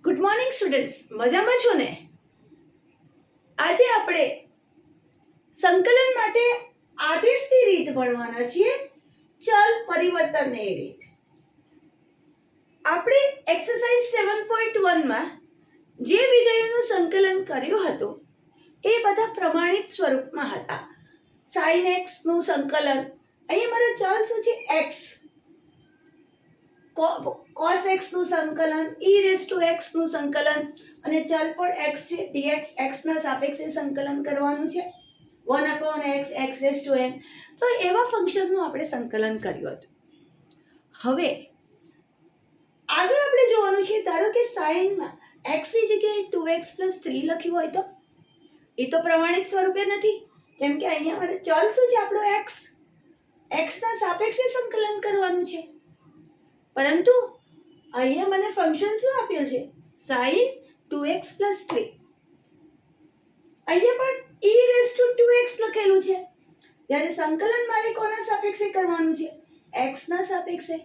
Good morning students, મજામાં છો ને? આજે આપણે સંકલન માટે આદેશની રીત ભણવાના છીએ. ચલ પરિવર્તનની રીત. આપણે એક્સરસાઇઝ 7.1 માં જે વિધેયોનું સંકલન કર્યું હતું એ બધા પ્રમાણિત સ્વરૂપમાં હતા. sin x નું સંકલન, અહીંયા મારો ચલ શું છે? x. cos x નું સંકલન, e raised to x નું સંકલન, અને ચલ પણ x છે, dx x ના સાપેક્ષે સંકલન કરવાનું છે, 1/x x raised to n. તો એવા ફંક્શનનું આપણે સંકલન કર્યું હતું. હવે આગળ આપણે જોવાનું છે, ધારો કે sin માં x ની જગ્યાએ 2x + 3 લખ્યું હોય તો એ તો પ્રમાણિત સ્વરૂપે નથી, કેમ કે અહીંયા મારે ચલ શું છે? આપણો x. x ના સાપેક્ષે સંકલન કરવાનું છે. પરંતુ અહીંયા મને ફંક્શન શું આપ્યું છે? sin 2x + 3. અહીંયા પણ e raised to 2x લખેલું છે. જ્યારે સંકલન મારે કોના સાપેક્ષે કરવાનું છે? x ના સાપેક્ષે,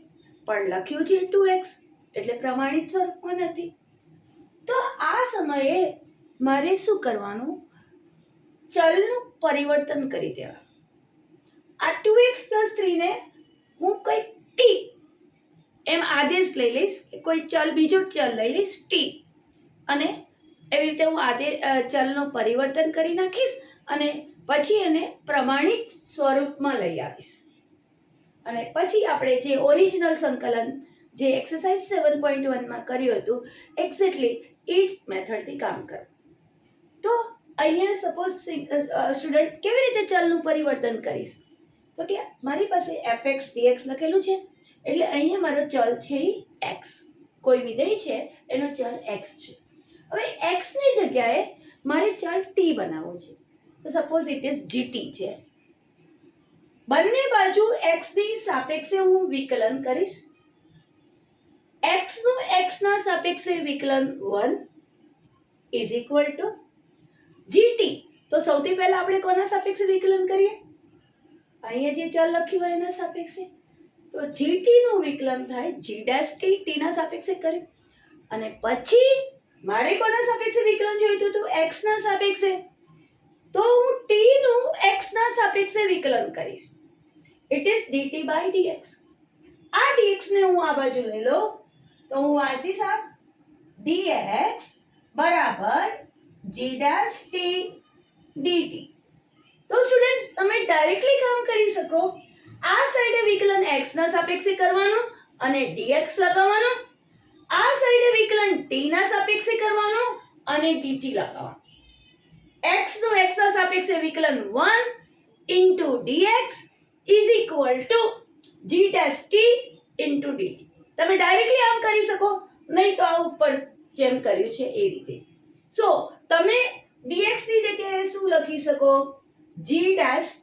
પણ લખ્યું છે 2x, એટલે પ્રમાણિત સ્વરૂપમાં નથી. તો આ સમયે મારે શું કરવાનું? ચલનું પરિવર્તન કરી દેવાનું. આ 2x + 3 ને હું કંઈક t એમ આદેશ લઈ લઈશ, કોઈ ચલ, બીજો ચલ લઈ લઈશ t, અને એવી રીતે હું ચલનું પરિવર્તન કરી નાખીશ અને પછી એને પ્રમાણિત સ્વરૂપમાં લઈ આવીશ. અને પછી આપણે જે ઓરિજિનલ સંકલન જે એક્સરસાઇઝ 7.1 માં કર્યું હતું એક્ઝેક્ટલી એ જ મેથડથી કામ કરો. તો અહીંયા સપોઝ સ્ટુડન્ટ કેવી રીતે ચલનું પરિવર્તન કરીશ? તો કે મારી પાસે fx dx લખેલું છે, એટલે અહીંયા મારો ચલ છે x. કોઈ વિધેય છે એનો ચલ x છે. હવે x ની જગ્યાએ મારે ચલ t બનાવવો છે. તો સપોઝ ઇટ ઇઝ gt છે. બંને બાજુ x ની સાપેક્ષે હું વિકલન કરીશ. x નું x ના સાપેક્ષે વિકલન 1 = gt. તો સૌથી પહેલા આપણે કોના સાપેક્ષે વિકલન કરીએ? અહીંયા જે ચલ લખ્યું હોય એના સાપેક્ષે. તો gt નું વિકલન થાય g' t ના સાપેક્ષે કર્યું. અને પછી મારે કોના સાપેક્ષે વિકલન જોઈતું હતું? x ના સાપેક્ષે. તો હું t નું x ના સાપેક્ષે વિકલન કરીશ. It is dt/dx. આ dx ને હું આ બાજુ લઈ લઉં તો હું વાંચીશ આ dx = g' t dt. તો સ્ટુડન્ટ્સ, તમે ડાયરેક્ટલી કામ કરી શકો. આ સાઈડે વિકલન x ના સાપેક્ષે કરવાનું અને dx લગાવવાનું. આ સાઈડે વિકલન t ના સાપેક્ષે કરવાનું અને dt લગાવવાનું. x નું x ના સાપેક્ષે વિકલન 1 * dx = g' t * dt. તમે ડાયરેક્ટલી આમ કરી શકો, નહીં તો આ ઉપર જેમ કર્યું છે એ રીતે. સો તમે dx ની જગ્યાએ શું લખી શકો? g'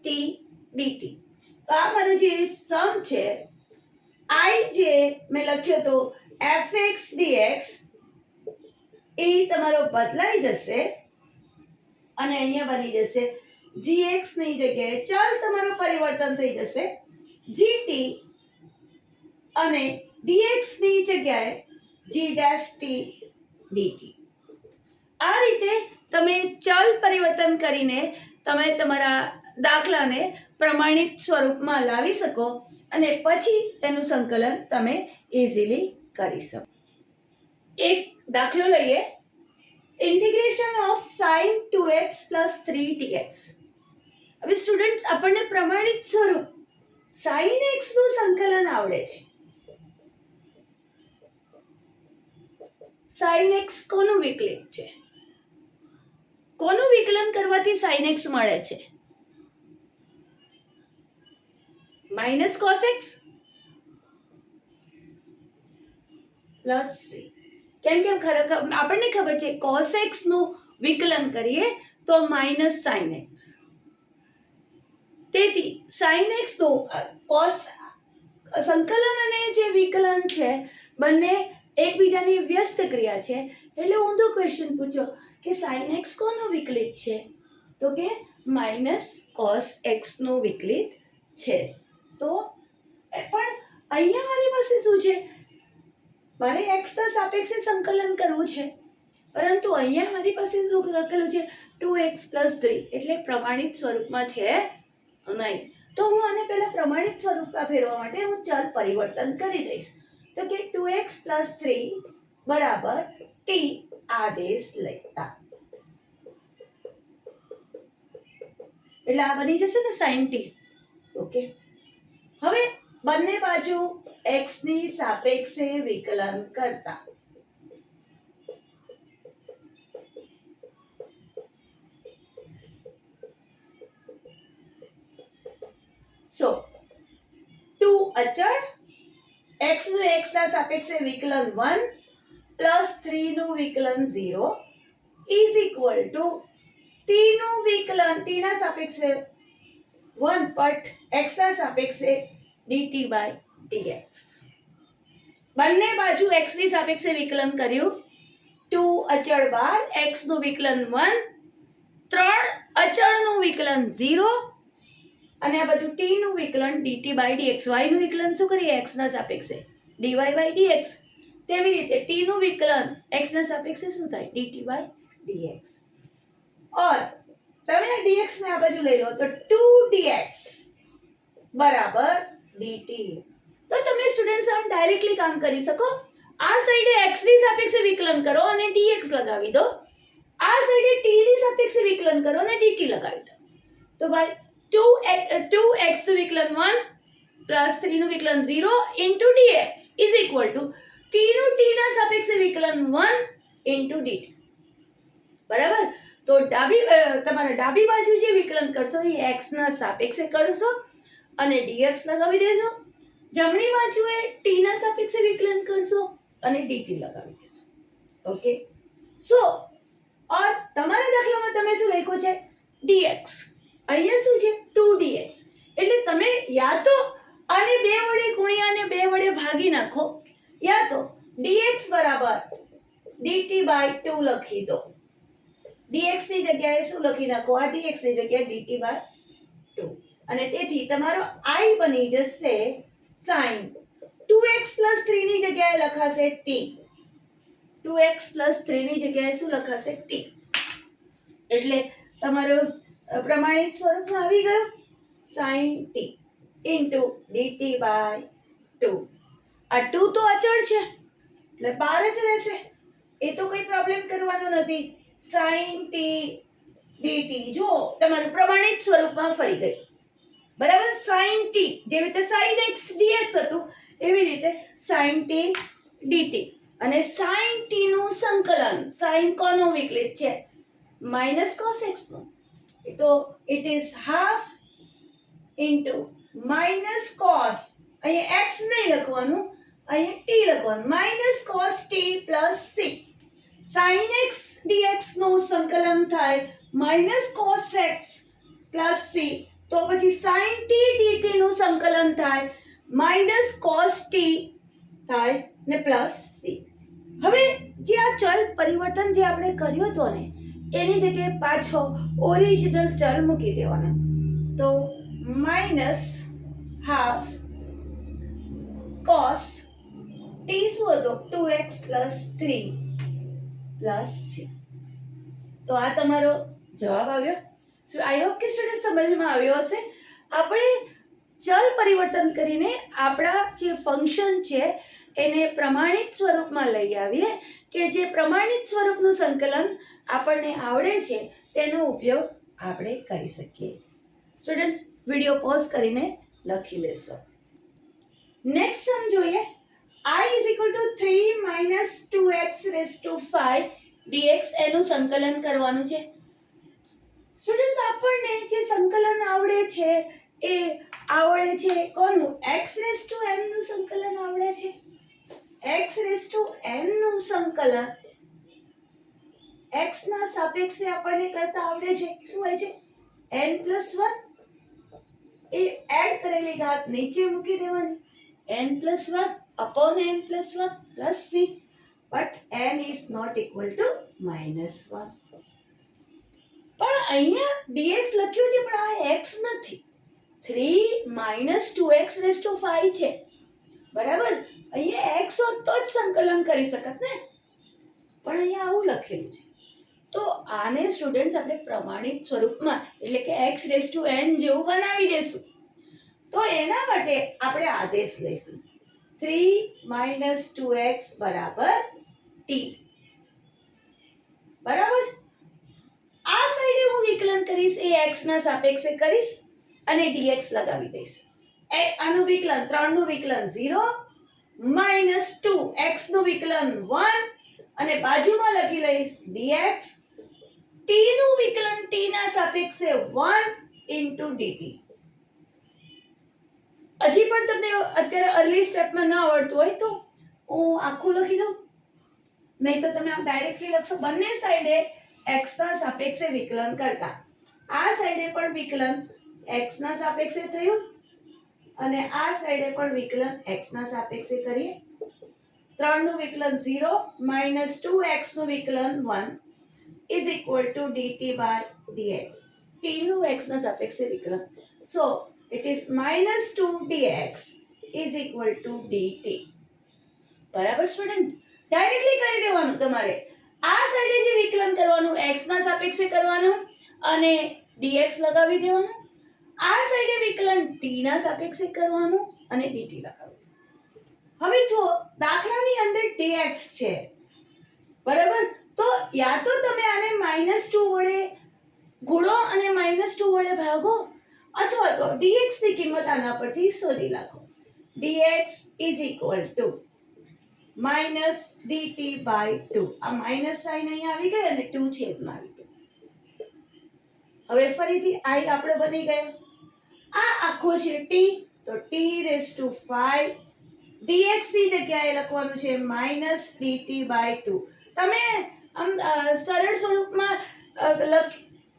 t dt. તો આ મારું જે સમ છે, i જે મેં લખ્યો તો fx dx એ તમારો બદલાઈ જશે અને અહીંયા બની જશે gx ની જગ્યાએ ચલ તમારો પરિવર્તન થઈ જશે gt, અને dx ની જગ્યાએ g' t dt. આ રીતે તમે ચલ પરિવર્તન કરીને તમે તમારા દાખલાને પ્રમાણિત સ્વરૂપમાં લાવી શકો અને પછી તેનું સંકલન તમે ઇઝીલી કરી શકો. એક દાખલો લઈએ. Integration of sin 2x + 3dx. હવે સ્ટુડન્ટ્સ, આપણને પ્રમાણિત સ્વરૂપ sin x નું સંકલન આવડે છે. sin x કોનું વિકલિત છે? કોનું વિકલન કરવાથી sin x મળે છે? -cos x + c. કેમ કે ખરેખર આપણને ખબર છે cos x નું વિકલન કરીએ તો -sin x. તેથી sin x નું cos સંકલન અને જે વિકલન છે બંને એકબીજાની વ્યસ્ત ક્રિયા છે. એટલે ઊંધો ક્વેશ્ચન પૂછ્યો કે sin x કોનું વિકલિત છે? તો કે -cos x નું વિકલિત છે. તો પણ અહીંયા મારી પાસે શું છે? મારે x ના સાપેક્ષે સંકલન કરવું છે, પરંતુ અહીંયા મારી પાસે લખેલું છે 2x + 3 એટલે પ્રમાણિત સ્વરૂપમાં છે નહીં. તો હું આને પહેલા પ્રમાણિત સ્વરૂપમાં ફેરવા માટે હું ચલ પરિવર્તન કરી દઈશ. તો કે 2x + 3 બરાબર t આદેશ લેતા, એટલે આ બની જશે ને sin t. ઓકે, હવે બંને બાજુ x ની સાપેક્ષે વિકલન કરતા સો 2 અચળ, x નું x ના સાપેક્ષે વિકલન 1 પ્લસ 3 નું વિકલન 0 ઇઝ ઇક્વલ ટુ t નું વિકલન t ના સાપેક્ષે 1 but x ના સાપેક્ષે dt/dx. બંને બાજુ x ની સાપેક્ષે વિકલન કર્યું. 2 અચળ બાર, x નું વિકલન 1, 3 અચળ નું વિકલન 0 અને આ બાજુ t નું વિકલન dt/dx. y નું વિકલન શું કરીએ? x ના સાપેક્ષે dy/dx. તેવી રીતે t નું વિકલન x ના સાપેક્ષે શું થાય? dt/dx. और તમે dx ને આ બાજુ લઈ લો તો 2dx બરાબર dt. તો તમે સ્ટુડન્ટ્સ આમ ડાયરેક્ટલી કામ કરી શકો. આ સાઈડે x ની સાપેક્ષે વિકલન કરો અને dx લગાવી દો, આ સાઈડે t ની સાપેક્ષે વિકલન કરો અને dt લગાવી દો. તો ભાઈ 2x નું વિકલન 1 પ્લસ 3 નું વિકલન 0 into dx is equal two t નું t ના સાપેક્ષે વિકલન 1 ઇન્ટુ dt. બરાબર? તો તમારે ડાબી બાજુ જે વિકલન કરશો એ x ના સાપેક્ષે કરશો અને dx લગાવી દેજો. જમણી બાજુએ t ના સાપેક્ષે વિકલન કરશો અને dt લગાવી દેશો. ઓકે, સો ઓર તમારા દાખલામાં તમે શું લખ્યું છે? dx. અહીંયા શું છે? 2dx. એટલે તમે યા તો આને 2 વડે ગુણ્યા અને 2 વડે ભાગી નાખો, યા તો dx બરાબર dt/2 લખી દો. dx ની જગ્યાએ શું લખી નાખો? આ dx ની જગ્યાએ dt/2. અને તેથી તમારો I બની જશે sin 2x + 3 ની જગ્યાએ લખાશે t. 2x + 3 ની જગ્યાએ શું લખાશે? t. એટલે તમારો પ્રમાણિત સ્વરૂપમાં આવી ગયું sin t ઇન્ટુ dt/2. આ 2 તો અચળ છે એટલે બહાર જ રહેશે, એ તો કોઈ પ્રોબ્લેમ કરવાનો નથી. sin t dt જો તમારું પ્રમાણિત સ્વરૂપમાં ફરી ગયું. બરાબર? sin t જેવી રીતે sin x dx હતું એવી રીતે sin t dt. અને sin t નું સંકલન sin કોનો વિકલિત છે? -cos x નું. તો it is half into -cos, અહીંયા x નહીં લખવાનું, અહીંયા t લખવાનું, -cos t + c. sin x dx નું સંકલન થાય -cos x + c. તો પછી sin t dt નું સંકલન થાય -cos t થાય ને +c. હવે જે આ ચલ પરિવર્તન જે આપણે કર્યું હતો ને એની જગ્યાએ પાછો ઓરિજિનલ ચલ મૂકી દેવાના. તો -half cos t શું હતો? 2x + 3 + c. તો આ તમારો જવાબ આવ્યો. આઈ હોપ કે સ્ટુડન્ટ સમજમાં આવ્યો હશે. આપણે ચલ પરિવર્તન કરીને આપણા જે ફંક્શન છે એને પ્રમાણિત સ્વરૂપમાં લઈ આવીએ કે જે પ્રમાણિત સ્વરૂપનું સંકલન આપણને આવડે છે તેનો ઉપયોગ આપણે કરી શકીએ. સ્ટુડન્ટ્સ વિડીયો પોઝ કરીને લખી લેશો. નેક્સ્ટ સમ જોઈએ. I = 3 - 2x⁵ dx એનું સંકલન કરવાનું છે. સ્ટુડન્ટ્સ આપણને જે સંકલન આવડે છે એ આવડે છે કોનું? x⁴n નું સંકલન આવડે છે. x⁴n નું સંકલન x ના સાપેક્ષે આપણને કરતા આવડે છે. શું હોય છે? n+1. એ એડ કરેલી ઘાત નીચે મૂકી દેવાની, n+1 upon n+1 plus c, but n is not equal to -1. પણ અહીંયા dx લખ્યું છે પણ આ x નથી. 3 - 2x⁵ છે. બરાબર? અહીંયા એક્સ હોત તો જ સંકલન કરી શકત ને, પણ અહીંયા આવું લખેલું છે. તો આને સ્ટુડન્ટ્સ આપણે પ્રમાણિત સ્વરૂપમાં એટલે કે એક્સ રેસ ટુ એન જેવું બનાવી દેશું. તો એના માટે આપણે આદેશ લઈશું 3 - 2x = t. બરાબર. આ સાઈડે હું વિકલન કરીશ એ x ના સાપેક્ષે કરીશ અને dx લગાવી દઈશ. આનું વિકલન 3 નું વિકલન 0 - 2 x નું વિકલન 1 અને બાજુમાં લખી લઈશ dx. t નું વિકલન t ના સાપેક્ષે 1 * dt. હજી પણ તમને અત્યારે અર્લી સ્ટેપમાં ન આવડતું હોય તો હું આખું લખી દઉં, નહીં તો તમે આમ ડાયરેક્ટલી લખશો. બંને સાઈડે x ના સાપેક્ષે વિકલન કરતા આ સાઈડે પણ વિકલન x ના સાપેક્ષે થયું અને આ સાઈડે પણ વિકલન x ના સાપેક્ષે કરીએ. 3 નું વિકલન 0 - 2x નું વિકલન 1 = dt/dx. t નું x ના સાપેક્ષે વિકલન. So it is -2 dx = dt. બરાબર સ્ટુડન્ટ? ડાયરેક્ટલી કરી દેવાનું તમારે. આ સાઈડે જે વિકલન કરવાનું x ના સાપેક્ષે કરવાનું અને dx લગાવી દેવાનું. આ સાઈડે વિકલન t ના સાપેક્ષે કરવાનું અને dt લગાવી દેવાનું. હવે જો દાખલાની અંદર dx છે, બરાબર, તો યા તો તમે આને -2 વડે ગુણો અને -2 વડે ભાગો અથવા તો dx ની કિંમત આના પરથી શોધી નાખો. dx = -dt/2. આ માઇનસ સાઇન અહીંયા આવી ગઈ અને 2 છેદમાં આવી ગયું. હવે ફરીથી i આપણો બની ગયો. આ આખો છે t, તો t⁵ dx ની જગ્યાએ લખવાનું છે -dt/2. તમે આમ સરળ સ્વરૂપમાં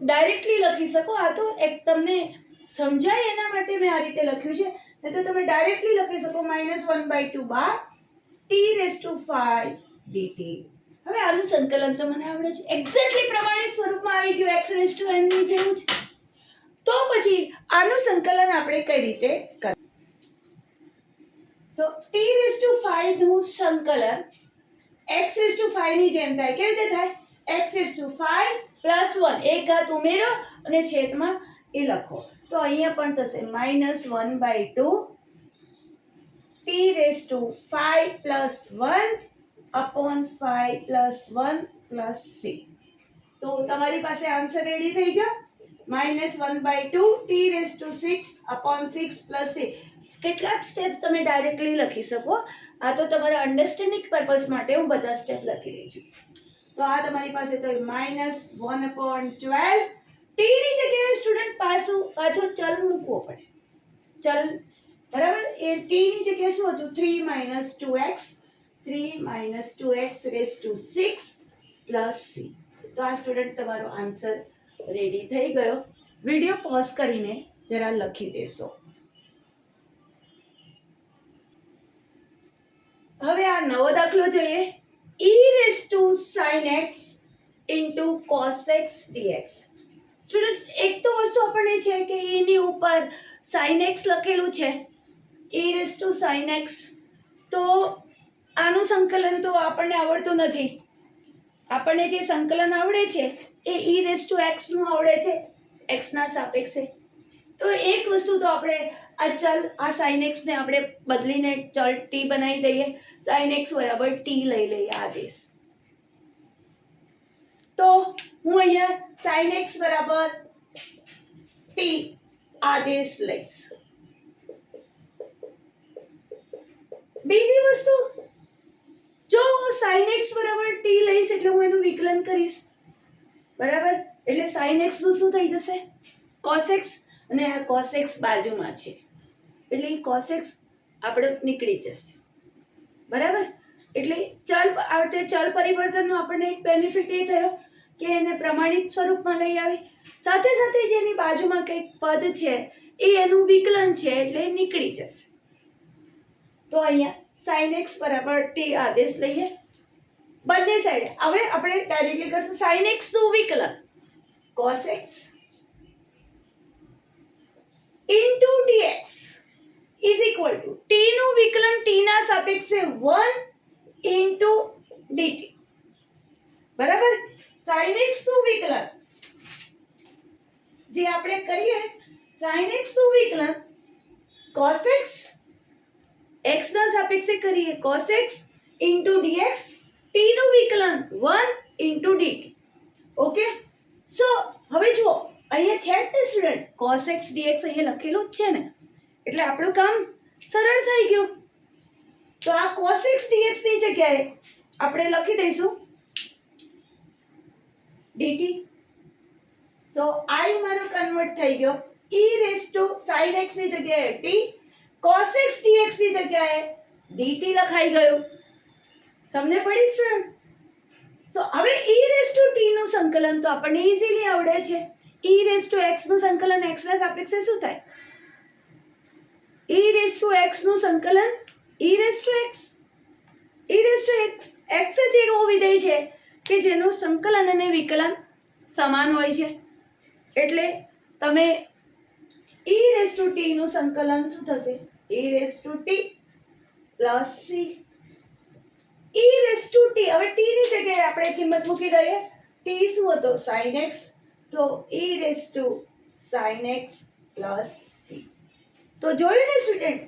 ડાયરેક્ટલી લખી શકો. આ તો એક તમને સમજાય એના માટે મેં આ રીતે લખ્યું છે, નહીં તો તમે ડાયરેક્ટલી લખી શકો -1/2 બાર t⁵ dt. હવે આનું સંકલન તો મને આવડે છે, એક્ઝેક્ટલી પ્રમાણિત સ્વરૂપમાં આવી ગયું x⁴n ની જેવું જ. તો પછી આનું સંકલન આપણે કઈ રીતે કરીએ? તો t⁵ નું સંકલન x⁵ ની જેમ થાય. કેવી રીતે થાય? x⁵ + 1 એક ઘાત ઉમેરો અને છેદમાં એ લખો. તો અહીંયા પણ થશે -1/2 t⁵ + 1 + c. તો તમારી પાસે આન્સર રેડી થઈ ગયો. -1/2 t⁶ + 6 + c. કેટલાક સ્ટેપ્સ તમે ડાયરેક્ટલી લખી શકો. આ તો તમારા અન્ડરસ્ટેન્ડિંગ પર્પઝ માટે હું બધા સ્ટેપ લખી રહી છું. તો આ તમારી પાસે તો -1/12 t ની જગ્યાએ સ્ટુડન્ટ પાછો ચલ મૂકવો પડે. ચલ, બરાબર, એ t ની જગ્યાએ શું હતું? 3 - 2x 3 - 2x⁶ + c. તો આ સ્ટુડન્ટ તમારો આન્સર રેડી થઈ ગયો. વિડીયો પોઝ કરીને જરા લખી દેશો. હવે આ નવો દાખલો જોઈએ. e⁻sin x * cos x dx. Students, એક તો વસ્તુ આપણને છે કે એની ઉપર sin x લખેલું છે, e⁻sin x. તો આનું સંકલન તો આપણને આવડતું નથી. આપણને જે સંકલન આવડે છે એ e⁻x નું આવડે છે, x ના સાપેક્ષે. તો એક વસ્તુ તો આપણે આ sin x ને આપણે બદલીને ચલ t બનાવી દઈએ. sin x = t લઈ લઈએ આદેશ. તો હું અહીંયા sin x = t આદેશ લઈશ. બીજી વસ્તુ, જો sin x = t લઈશ એટલે હું એનું વિકલન કરીશ, બરાબર. એટલે sin x નું શું થઈ જશે? cos x. અને આ cos x બાજુમાં છે એટલે એ cos x આપણે નીકળી જશે, બરાબર. એટલે ચલ પરિવર્તનનો આપણને એક બેનિફિટ એ થયો કે એને પ્રમાણિત સ્વરૂપમાં લઈ આવી. સાથે સાથે જેની બાજુમાં કંઈક પદ છે એ એનું વિકલન છે એટલે એ નીકળી જશે. તો અહીંયા sin x = t આદેશ લઈએ બંને સાઈડ. હવે આપણે ડાયરેક્ટલી કરશું sin x નું વિકલન cos x * dx is equal two T નું વિકલન ટી ના સાપેક્ષે 1 ઇન્ટુ ડીટી. બરાબર. sin x નું વિકલન જે આપણે કરીએ, sin x નું વિકલન cos x x ના સાપેક્ષે કરીએ cos x into dx, t નું વિકલન 1 ઇન્ટુ dt. ઓકે. સો હવે જુઓ અહીંયા છે જ ને સ્ટુડન્ટ cos x dx અહીંયા લખેલું જ છે ને, એટલે આપણું કામ સરળ થઈ ગયું. તો આ cos x dx ની જગ્યાએ આપણે લખી દઈશું dt. સો i મારો કન્વર્ટ થઈ ગયો e raise to sin x ની જગ્યાએ t, cos x dx ની જગ્યાએ dt લખાઈ ગયું. સમજે પડી સ્ટુડન્ટ? સો હવે e રેઝ ટુ t નું સંકલન તો આપણને ઈઝીલી આવડે છે. e રેઝ ટુ x નું સંકલન x ના સાપેક્ષે શું થાય? e રેઝ ટુ x નું સંકલન e raise to x. e raise to x x જ એવો વિધેય છે કે જેનું સંકલન અને વિકલન સમાન હોય છે. એટલે તમે e રેઝ ટુ t નું સંકલન શું થશે? e raise to t plus c. e raise to t, હવે t ની જગ્યાએ આપણે કિંમત મૂકી દઈએ. t શું હતો? sin x. તો e raise to sin x plus c. તો જોયું ને સ્ટુડન્ટ,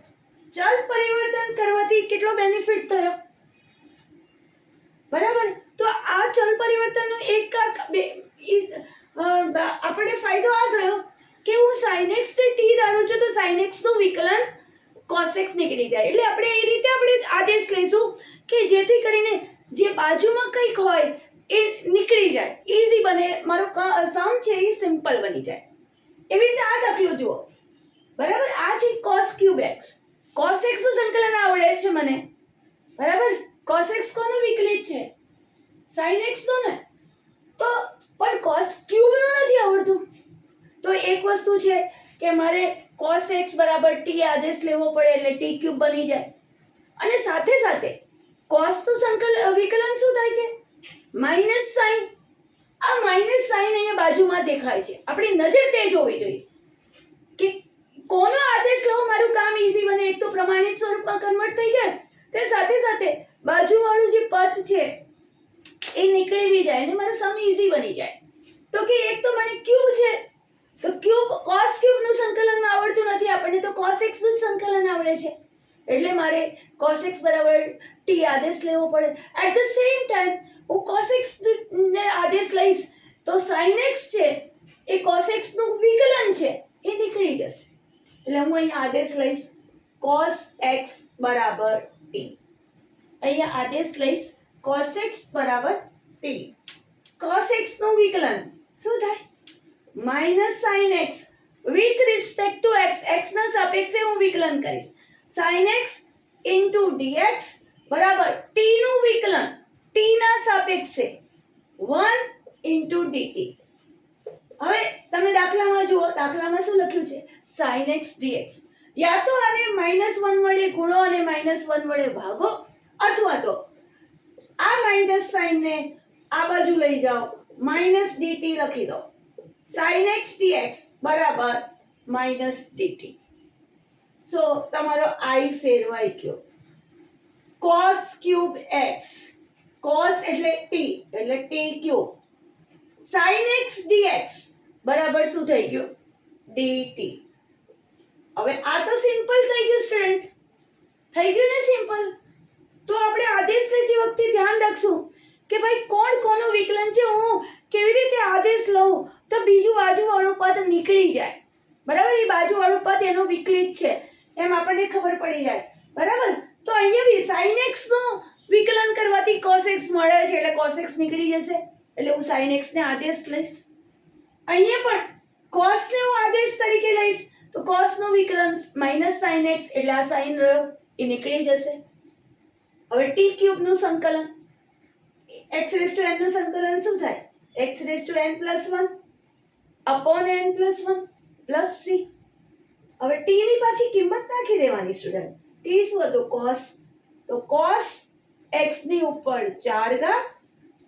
ચલ પરિવર્તન કરવાથી કેટલો બેનિફિટ થયો? બરાબર. તો આ ચલ પરિવર્તનનો એક આપણે ફાયદો આ થયો કે હું sin x થી t ધારું છું તો sin x નું વિકલન cos x નીકળી જાય. એટલે આપણે એ રીતે આપણે આદેશ લઈશું કે જેથી કરીને જે બાજુમાં કંઈક હોય એ નીકળી જાય, ઈઝી બને, મારો સમ છે એ સિમ્પલ બની જાય. એવી રીતે આ દાખલો જુઓ. બરાબર. આ છે cos cube x. cos x નું સંકલન આવડે છે મને. બરાબર. cos x કોનું વિકલિત છે? sin x નું ને. તો પણ cos ક્યુબ નું નથી આવડતું. તો એક વસ્તુ છે કે મારે cos x બરાબર t આદેશ લેવો પડે એટલે t ક્યુબ બની જાય. અને સાથે સાથે cos નું વિકલન શું થાય છે? Minus sign. આ માઇનસ સાઇન અહીંયા બાજુમાં દેખાય છે. આપણી નજર તેજ હોવી જોઈએ કે કોનો આદેશ લઉં મારું કામ ઈઝી બને. એક તો પ્રમાણિત સ્વરૂપમાં કન્વર્ટ થઈ જાય, તે સાથે સાથે બાજુવાળું જે પદ છે એ નીકળી બી જાય અને મારો સમ ઈઝી બની જાય. તો કે એક તો મને ક્યુબ છે, તો ક્યુબ cos ક્યુબ નું સંકલન આવડતું નથી આપણને, તો cos x નું સંકલન આવડે છે. એટલે મારે cos x બરાબર t આદેશ લેવો પડે. એટ ધ સેમ ટાઈમ હું cos x ને આદેશ લઈશ તો sin x છે એ cos x નું વિકલન છે એ નીકળી જશે. એટલે હું અહીંયા આદેશ લઈશ cos x બરાબર t. અહીંયા આદેશ લઈશ cos x બરાબર t. cos x નું વિકલન શું થાય? Minus sin x with respect to x. x ના સાપેક્ષે હું વિકલન કરીશ. sin x ઇન્ટુ dx બરાબર t નું વિકલન t ના સાપેક્ષે 1 ઇન્ટુ dt. હવે તમે દાખલામાં જુઓ, દાખલામાં શું લખ્યું છે? sin x dx. યા તો આને -1 વડે ગુણો અને -1 વડે ભાગો, અથવા તો આ માઇનસ સાઇન ને આ બાજુ લઈ જાઓ, માઇનસ dt લખી દો. sin x dx બરાબર માઇનસ dt. સો તમારો i ફેરવાઈ ગયો. cos ક્યુબ x, cos એટલે t એટલે t cube, sin x dx બરાબર શું થઈ ગયું? dt. હવે આ તો સિમ્પલ થઈ ગયું સ્ટુડન્ટ, થઈ ગયું ને સિમ્પલ. તો આપણે આદેશ લેતી વખતે ધ્યાન રાખશું કે ભાઈ કોણ કોનું વિકલન છે, હું કેવી રીતે આદેશ લઉં તો બીજું બાજુવાળું પદ નીકળી જાય. બરાબર. એ બાજુવાળું પદ એનો વિકલિત છે એમ આપણને ખબર પડી જાય. બરાબર. તો અહીંયા બી sin x નું વિકલન કરવાથી cos x મળે છે એટલે cos x નીકળી જશે. એટલે હું sin x ને આદેશ લઈશ. અહીંયા પણ cos ને હું આદેશ તરીકે લઈશ તો cos નું વિકલન માઇનસ sin x એટલે આ sin રહ્યો એ નીકળી જશે. હવે t ક્યુબ નું સંકલન x રેઝ ટુ n નું સંકલન શું થાય? x raise to n plus 1 upon n plus 1 plus c. હવે t ની પાછી કિંમત નાખી દેવાની સ્ટુડન્ટ. t શું હતું? cos. તો cos x ની ઉપર 4 ઘાત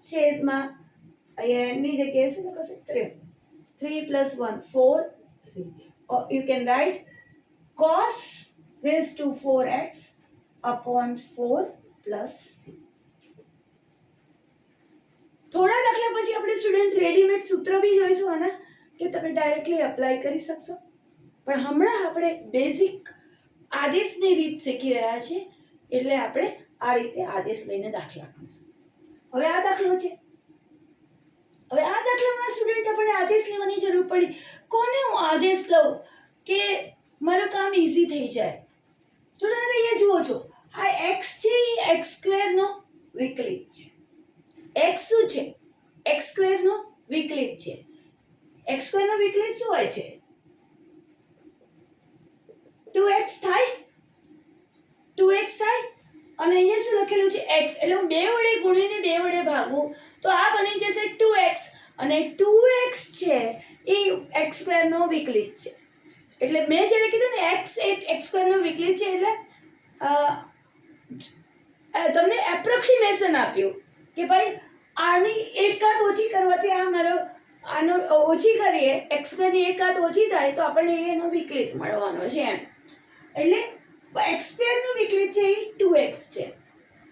છેદમાં અહીંયા n ની જગ્યાએ શું લખશે? 3. 3 + 1 4 c. or you can write cos raise to 4x upon 4 plus c. થોડા દાખલા પછી આપણે સ્ટુડન્ટ રેડીમેડ સૂત્ર બી જોઈશું આના, કે તમે ડાયરેક્ટલી અપ્લાય કરી શકશો. પણ હમણાં આપણે બેઝિક આદેશની રીત શીખી રહ્યા છીએ, એટલે આપણે આ રીતે આદેશ લઈને દાખલા ગણીશું. હવે આ દાખલો છે. હવે આ દાખલામાં સ્ટુડન્ટ આપણે આદેશ લેવાની જરૂર પડી. કોને હું આદેશ લઉં કે મારું કામ ઈઝી થઈ જાય? સ્ટુડન્ટ અહીંયા જુઓ છો, આ x છે એ x² નો વિકલિત છે. x શું છે? x² નો વિકલિત છે. x² નો વિકલિત શું હોય છે? 2x થાય. 2x થાય. અને અહીંયા શું લખેલું છે? x. એટલે હું 2 વડે ગુણીને 2 વડે ભાગું તો આ બની જશે 2x. અને 2x છે એ x² નો વિકલિત છે. એટલે મેં જ્યારે કીધું ને x એ x² નો વિકલિત છે, એટલે તમને એપ્રોક્સિમેશન આપ્યું કે ભાઈ આની એક ઘાત ઓછી કરવાથી આનો ઓછી કરીએ, x² ની એક ઘાત ઓછી થાય તો આપણને એનો વિકલિત મળવાનો છે એમ. એટલે x² નો વિકલિત છે એ 2x છે.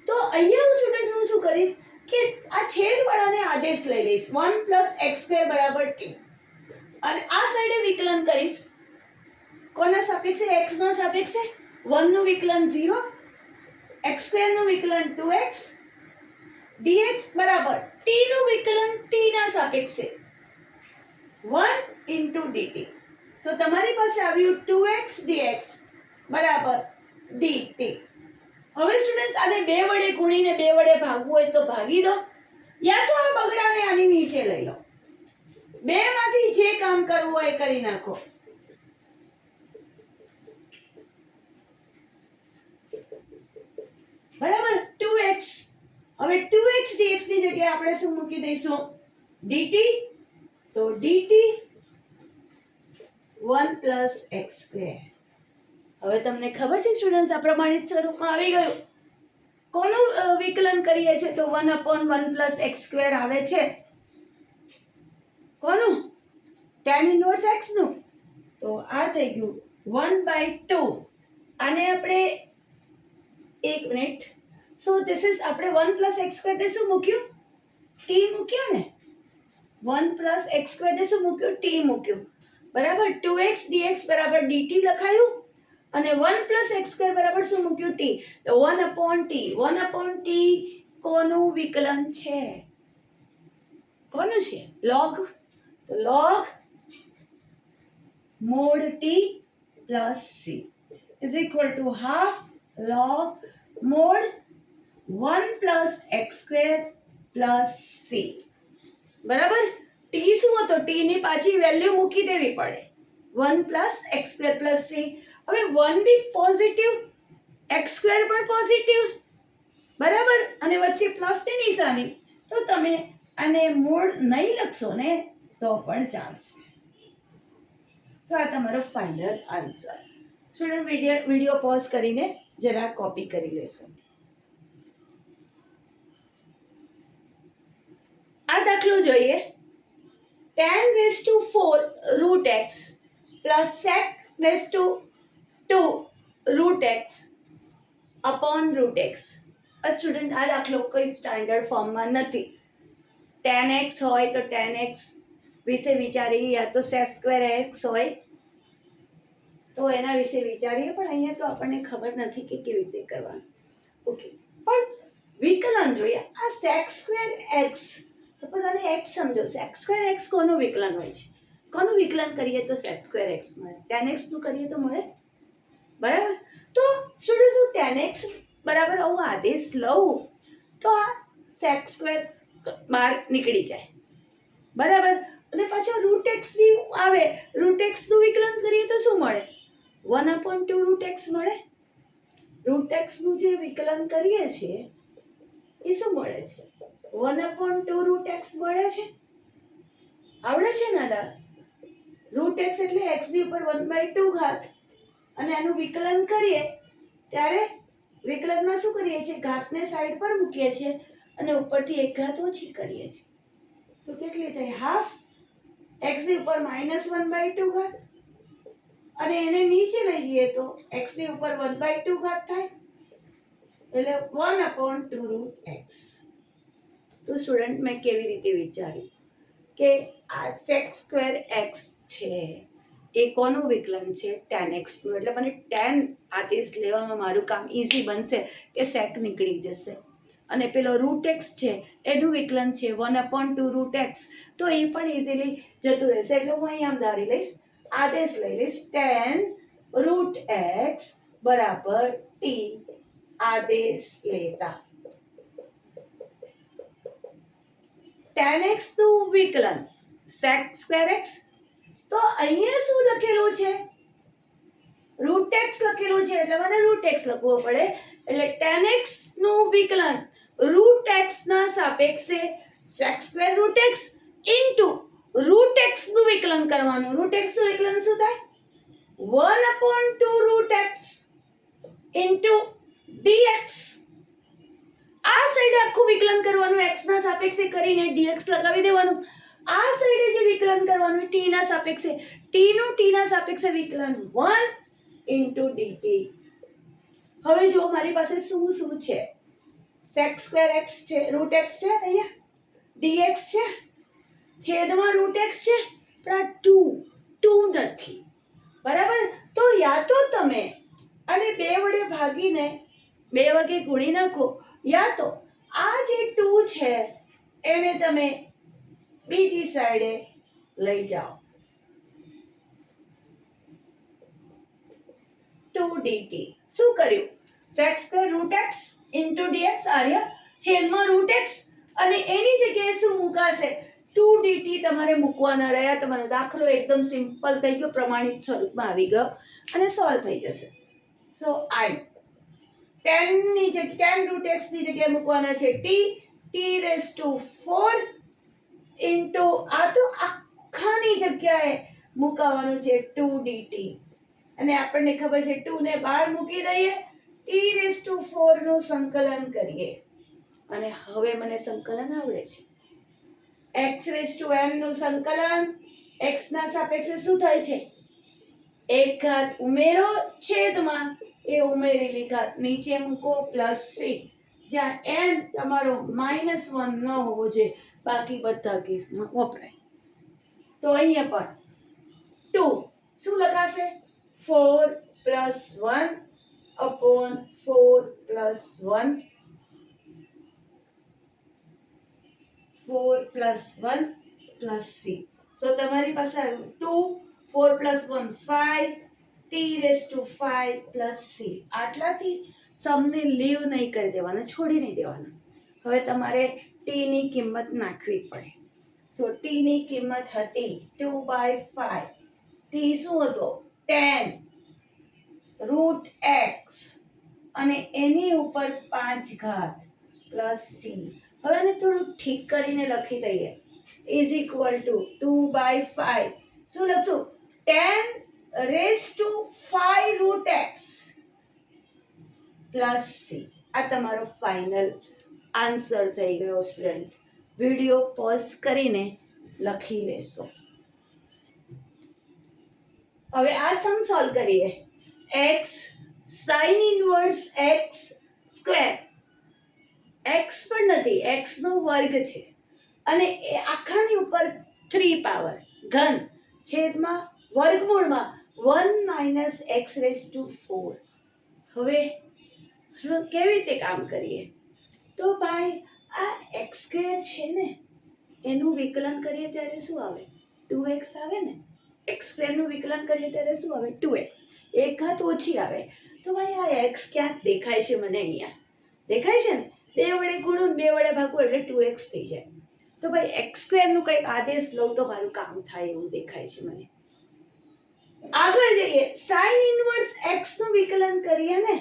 તો અહીંયા હું સ્ટુડન્ટ શું કરીશ કે આ છેદવાળાને આદેશ લઈ લઈશ 1 + x² = t. અને આ સાઈડે વિકલન કરીશ. કોના સાપેક્ષે? x ના સાપેક્ષે. 1 નું વિકલન 0, x² નું વિકલન 2x, dx બરાબર t નું વિકલન t ના સાપેક્ષે 1 × dt. સો તમારી પાસે આવ્યું 2x dx બરાબર dt. હવે સ્ટુડન્ટ્સ આને 2 વડે ગુણીને 2 વડે ભાગવું હોય તો ભાગી દો, યા તો આ બગડાને આની નીચે લઈ લો. 2 માંથી જે કામ કરવું હોય કરી નાખો. બરાબર 2x. હવે 2x dx ની જગ્યાએ આપણે શું મૂકી દઈશું? dt. તો dt 1 + x². હવે તમને ખબર છે સ્ટુડન્ટ્સ આ પ્રમાણિત સ્વરૂપમાં આવી ગયું. કોનું વિકલન કરીએ છીએ તો 1/1 + x² આવે છે. કોનું? tan ઇન્વર્સ x નું. તો આ થઈ ગયું 1/2. આને આપણે એક મિનિટ. સો ધીસ ઇઝ આપણે 1 + x² ને શું મૂક્યું? t મૂક્યો ને. 1 + x² ને શું મૂક્યું? t મૂક્યું. બરાબર 2x dx = dt લખાયું. અને 1 + x² બરાબર શું મૂક્યું? t. તો 1/t. 1/t કોનું વિકલન છે? કોનું છે? log. તો log mod t + c = ½ log mod 1 + x² + c. બરાબર. t શું હતો? t ની પાછી વેલ્યુ મૂકી દેવી પડે. 1 + x² + c. હવે 1 બી પોઝિટિવ, x² પણ પોઝિટિવ. બરાબર. અને વચ્ચે પ્લસની નિશાની. તો તમે આને મોડ નહીં લખશો ને તો પણ ચાલશે. સો આ તમારો final answer. Student video pause કરીને જરા કોપી કરી લેશો. આ દાખલો જોઈએ. tan⁴ √x + sec⁻² √x upon √x. Student આ દાખલો કોઈ સ્ટાન્ડર્ડ ફોર્મમાં નથી. tan x હોય તો tan x વિશે વિચારીએ, યા તો sec²x હોય તો એના વિશે વિચારીએ. પણ અહીંયા તો આપણને ખબર નથી કે કેવી રીતે કરવાનું. ઓકે, પણ વિકલન જોઈએ. આ sec²x, સપોઝ આને x સમજો. sec²x કોનું વિકલન હોય છે? કોનું વિકલન કરીએ તો sec²x મળે? tan x નું કરીએ તો મળે. બરાબર. તો સ્ટુડન્ટ હું tan x બરાબર આવું આદેશ લઉં તો આ sec² બહાર નીકળી જાય. બરાબર. અને પાછો √x બી આવે. √x નું વિકલન કરીએ તો શું મળે? 1/2 √x મળે. √x નું જે વિકલન કરીએ છીએ એ શું મળે છે? 1/2 √x મળે છે. આવડે છે ને દાદા? √x એટલે x ની ઉપર 1/2 ઘાત. અને આનું વિકલન કરીએ ત્યારે વિકલનમાં શું કરીએ છીએ? ઘાતને સાઈડ પર મૂકીએ છીએ અને ઉપરથી એક ઘાત ઓછી કરીએ છીએ. તો કેટલી થઈ? ½. x ની ઉપર -1/2 ઘાત. અને એને નીચે લઈ જઈએ તો x ની ઉપર 1/2 ઘાત થાય એટલે 1/2 રૂટ x. તો સ્ટુડન્ટ મેં કેવી રીતે વિચાર્યું કે આ sec સ્ક્વેર x છે એ કોનું વિકલન છે tan x નું, એટલે મને tan આદેશ લેવામાં મારું કામ ઈઝી બનશે કે sec નીકળી જશે. અને પેલો રૂટ x છે એનું વિકલન છે 1/2 રૂટ x, તો એ પણ ઇઝીલી જતું રહેશે. એટલે હું અહીંયા ધારી લઈશ, આદેશ લઈ લઈશ tan રૂટ x બરાબર t આદેશ લેતા tan x નું વિકલન sec સ્ક્વેર x. તો અહીંયા શું લખેલું છે? રૂટ x લખેલું છે એટલે મને રૂટ x લખવું પડે. એટલે tan x નું વિકલન રૂટ x ના સાપેક્ષે sec square root x into route x નું વિકલન કરવાનું. રૂટ x નું વિકલન શું થાય? 1/2 રૂટ x ઇન્ટુ dx. આ સાઈડે આખું વિકલન કરવાનું x ના સાપેક્ષે કરીને dx લગાવી દેવાનું. આ સાઈડે જે વિકલન કરવાનું t ના સાપેક્ષે, t નું t ના સાપેક્ષે વિકલન 1 ઇન્ટુ dt. હવે જો મારી પાસે શું શું છે? sec સ્ક્વેર x છે, રૂટ x છે, અહીંયા dx છે, છેદમાં રૂટ x છે, પણ આ 2 નથી, બરાબર? તો યા તો તમે અને 2 વડે ભાગીને 2 વડે ગુણી નાખો, યા તો આ જે 2 છે એને તમે બીજી સાઈડે લઈ જાઓ. 2dt શું કર્યું? sec square root x into dx Arya છેદમાં રૂટ x, અને એની જગ્યાએ શું મુકાશે? 2dt તમારે મૂકવાના રહ્યા. તમારો દાખલો એકદમ સિમ્પલ થઈ ગયો, પ્રમાણિત સ્વરૂપમાં આવી ગયો અને સોલ્વ થઈ જશે. સો આઈ tan રૂટ x ની જગ્યાએ મૂકવાના છે t4 ઇન્ટુ આ તો આખાની જગ્યાએ મૂકવાનું છે 2dt, અને આપણને ખબર છે 2 ને બહાર મૂકી દઈએ, t4 નું સંકલન કરીએ. અને હવે મને સંકલન આવડે છે. x⁻n નું સંકલન x ના સાપેક્ષે શું થાય છે? એક ઘાત ઉમેરો છેદમાં એ ઉમેરેલી ઘાત નીચે મૂકો પ્લસ c, જ્યાં n તમારો -1 ન હોવો જોઈએ, બાકી બધા કેસમાં વપરાય. તો અહીંયા પણ 2 શું લખાશે? 4 + 1/4 + 1 4 + 1 + c. સો તમારી પાસે આવ્યું 2 4 + 1 5 t5 + c. આટલાથી સમને લીવ નહીં કરી દેવાના, છોડી નહીં દેવાના. હવે તમારે t ની કિંમત નાખવી પડે. સો t ની કિંમત હતી 2/5. t શું હતો? tan રૂટ x અને એની ઉપર 5 ઘાત પ્લસ c. હવે આને થોડું ઠીક કરીને લખી દઈએ. Is equal to 2/5. શું લખશું? tan raised to 5 root x plus c. આ તમારો ફાઇનલ આન્સર થઈ ગયો સ્ટુડન્ટ. વિડીયો પોઝ કરીને લખી લેશો. હવે આ સમ સોલ્વ કરીએ. x sin inverse x square, x પણ નથી, x નો વર્ગ છે, અને એ આખાની ઉપર 3 પાવર ઘન છેદમાં વર્ગમૂળમાં 1 - x⁴. હવે કેવી રીતે કામ કરીએ? તો ભાઈ આ x² છે ને એનું વિકલન કરીએ ત્યારે શું આવે? 2x આવે ને. x² નું વિકલન કરીએ ત્યારે શું આવે? 2x. એક ઘાત ઓછી આવે. તો ભાઈ આ x ક્યાંક દેખાય છે મને? અહીંયા દેખાય છે ને. 2 વડે ગુણો 2 વડે ભાગો એટલે 2x થઈ જાય. તો ભાઈ x² નું કંઈક આદેશ લઉં તો મારું કામ થાય એવું દેખાય છે મને. આગળ જઈએ. sin ઇનવર્સ x નું વિકલન કરીએ ને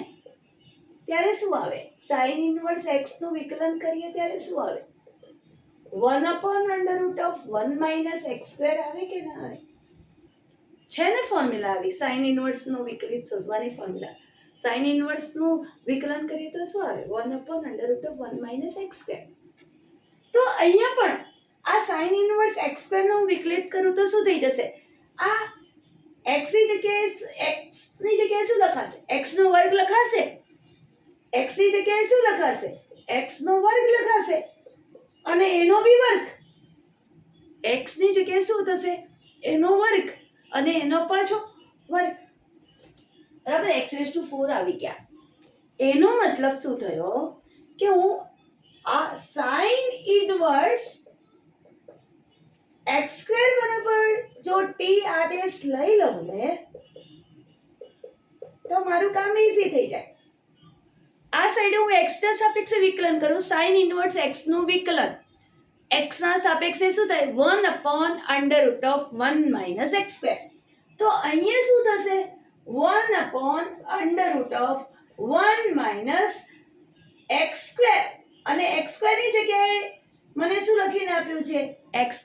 ત્યારે શું આવે? sin ઇનવર્સ x નું વિકલન કરીએ ત્યારે શું આવે? 1/√1 - x² આવે કે ના આવે? છે ને ફોર્મ્યુલા આવી sin ઇનવર્સ નું વિકલિત શોધવાની ફોર્મ્યુલા. sin ઇનવર્સ નું વિકલન કરીએ તો શું આવે? 1/√1 - x². તો અહીંયા પણ આ sin ઇનવર્સ x² નું વિકલિત કરું તો શું થઈ જશે? આ x ની જગ્યાએ શું લખાશે? x નો વર્ગ લખાશે. x ની જગ્યાએ શું લખાશે? x નો વર્ગ લખાશે અને એનો બી વર્ગ. x ની જગ્યાએ શું થશે? એનો વર્ગ અને એનો પાછો વર્ગ. બરાબર, x⁴ આવી ગયા. એનો મતલબ શું થયો કે હું આ sin ઇન્વર્સ x² બરાબર જો t આદેશ લઈ લઉં ને તો મારું કામ ઈઝી થઈ જાય. આ સાઈડે હું x ના સાપેક્ષે વિકલન કરું, sin ઇન્વર્સ x નું વિકલન x ના સાપેક્ષે શું થાય? 1/√1 - x². તો અહીંયા શું થશે? 1/√1 - x² અને x² ની જગ્યાએ મને શું લખીને આપ્યું છે? x²,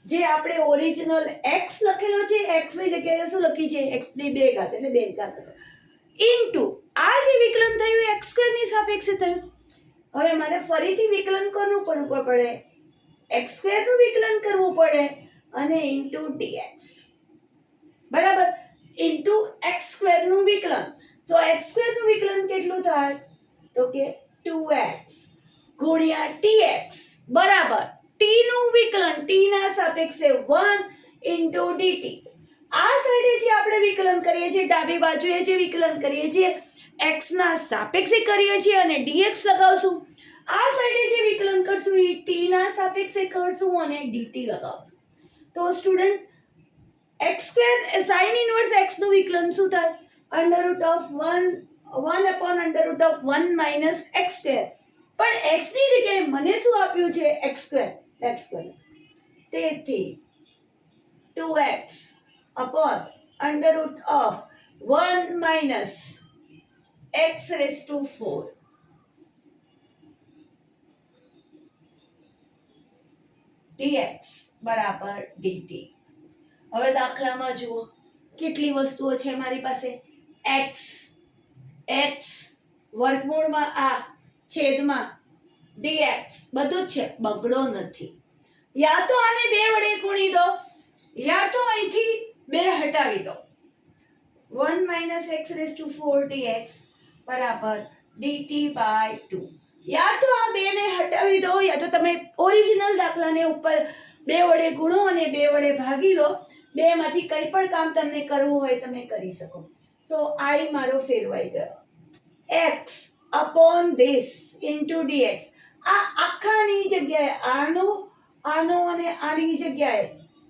જે આપણે ઓરિજિનલ x લખેલો છે x ની જગ્યાએ શું લખી છે? x², એટલે 2 ઇન્ટુ આ જે વિકલન થયું x² ની સાપેક્ષે થયું. હવે મારે ફરીથી વિકલન કરવું પડે, x² નું વિકલન કરવું પડે અને ઇન્ટુ dx. બરાબર, ઇન્ટુ x² નું વિકલન. સો x² નું વિકલન કેટલું થાય? તો કે 2x ગુણ્યા dx બરાબર t નું વિકલન t ના સાપેક્ષે 1 ઇન્ટુ dt. આ સાઈડે જે આપણે વિકલન કરીએ છીએ, ડાબી બાજુએ જે વિકલન કરીએ છીએ x ના સાપેક્ષે કરીએ છીએ અને dx લગાવશું. આ સાઈડે જે વિકલન કરશું એ t ના સાપેક્ષે કરશું અને dt લગાવશું. તો student x² sin inverse x નું વિકલન શું થાય? √1/√1 - x². પણ x ની જગ્યાએ મને શું આપ્યું છે? x². તેથી 2x √1 - x⁴ dx બરાબર dt. હવે દાખલામાં જુઓ કેટલી વસ્તુઓ છે મારી પાસે. x વર્ગમૂળમાં આ છેદમાં dx બધું જ છે, બગડો નથી. યા તો આને 2 વડે ગુણી દો યા તો અહીંથી 2 હટાવી દો. 1 - x⁴ dx બરાબર dt/2. યા તો આ 2 ને હટાવી દો યા તો તમે ઓરિજિનલ દાખલાને ઉપર 2 વડે ગુણો અને 2 વડે ભાગી લો. 2 માંથી કંઈ પણ કામ તમને કરવું હોય તમે કરી શકો. સો I મારો ફેરવાઈ ગયો. x upon this into dx. આ આખાની જગ્યાએ આનો અને આની જગ્યાએ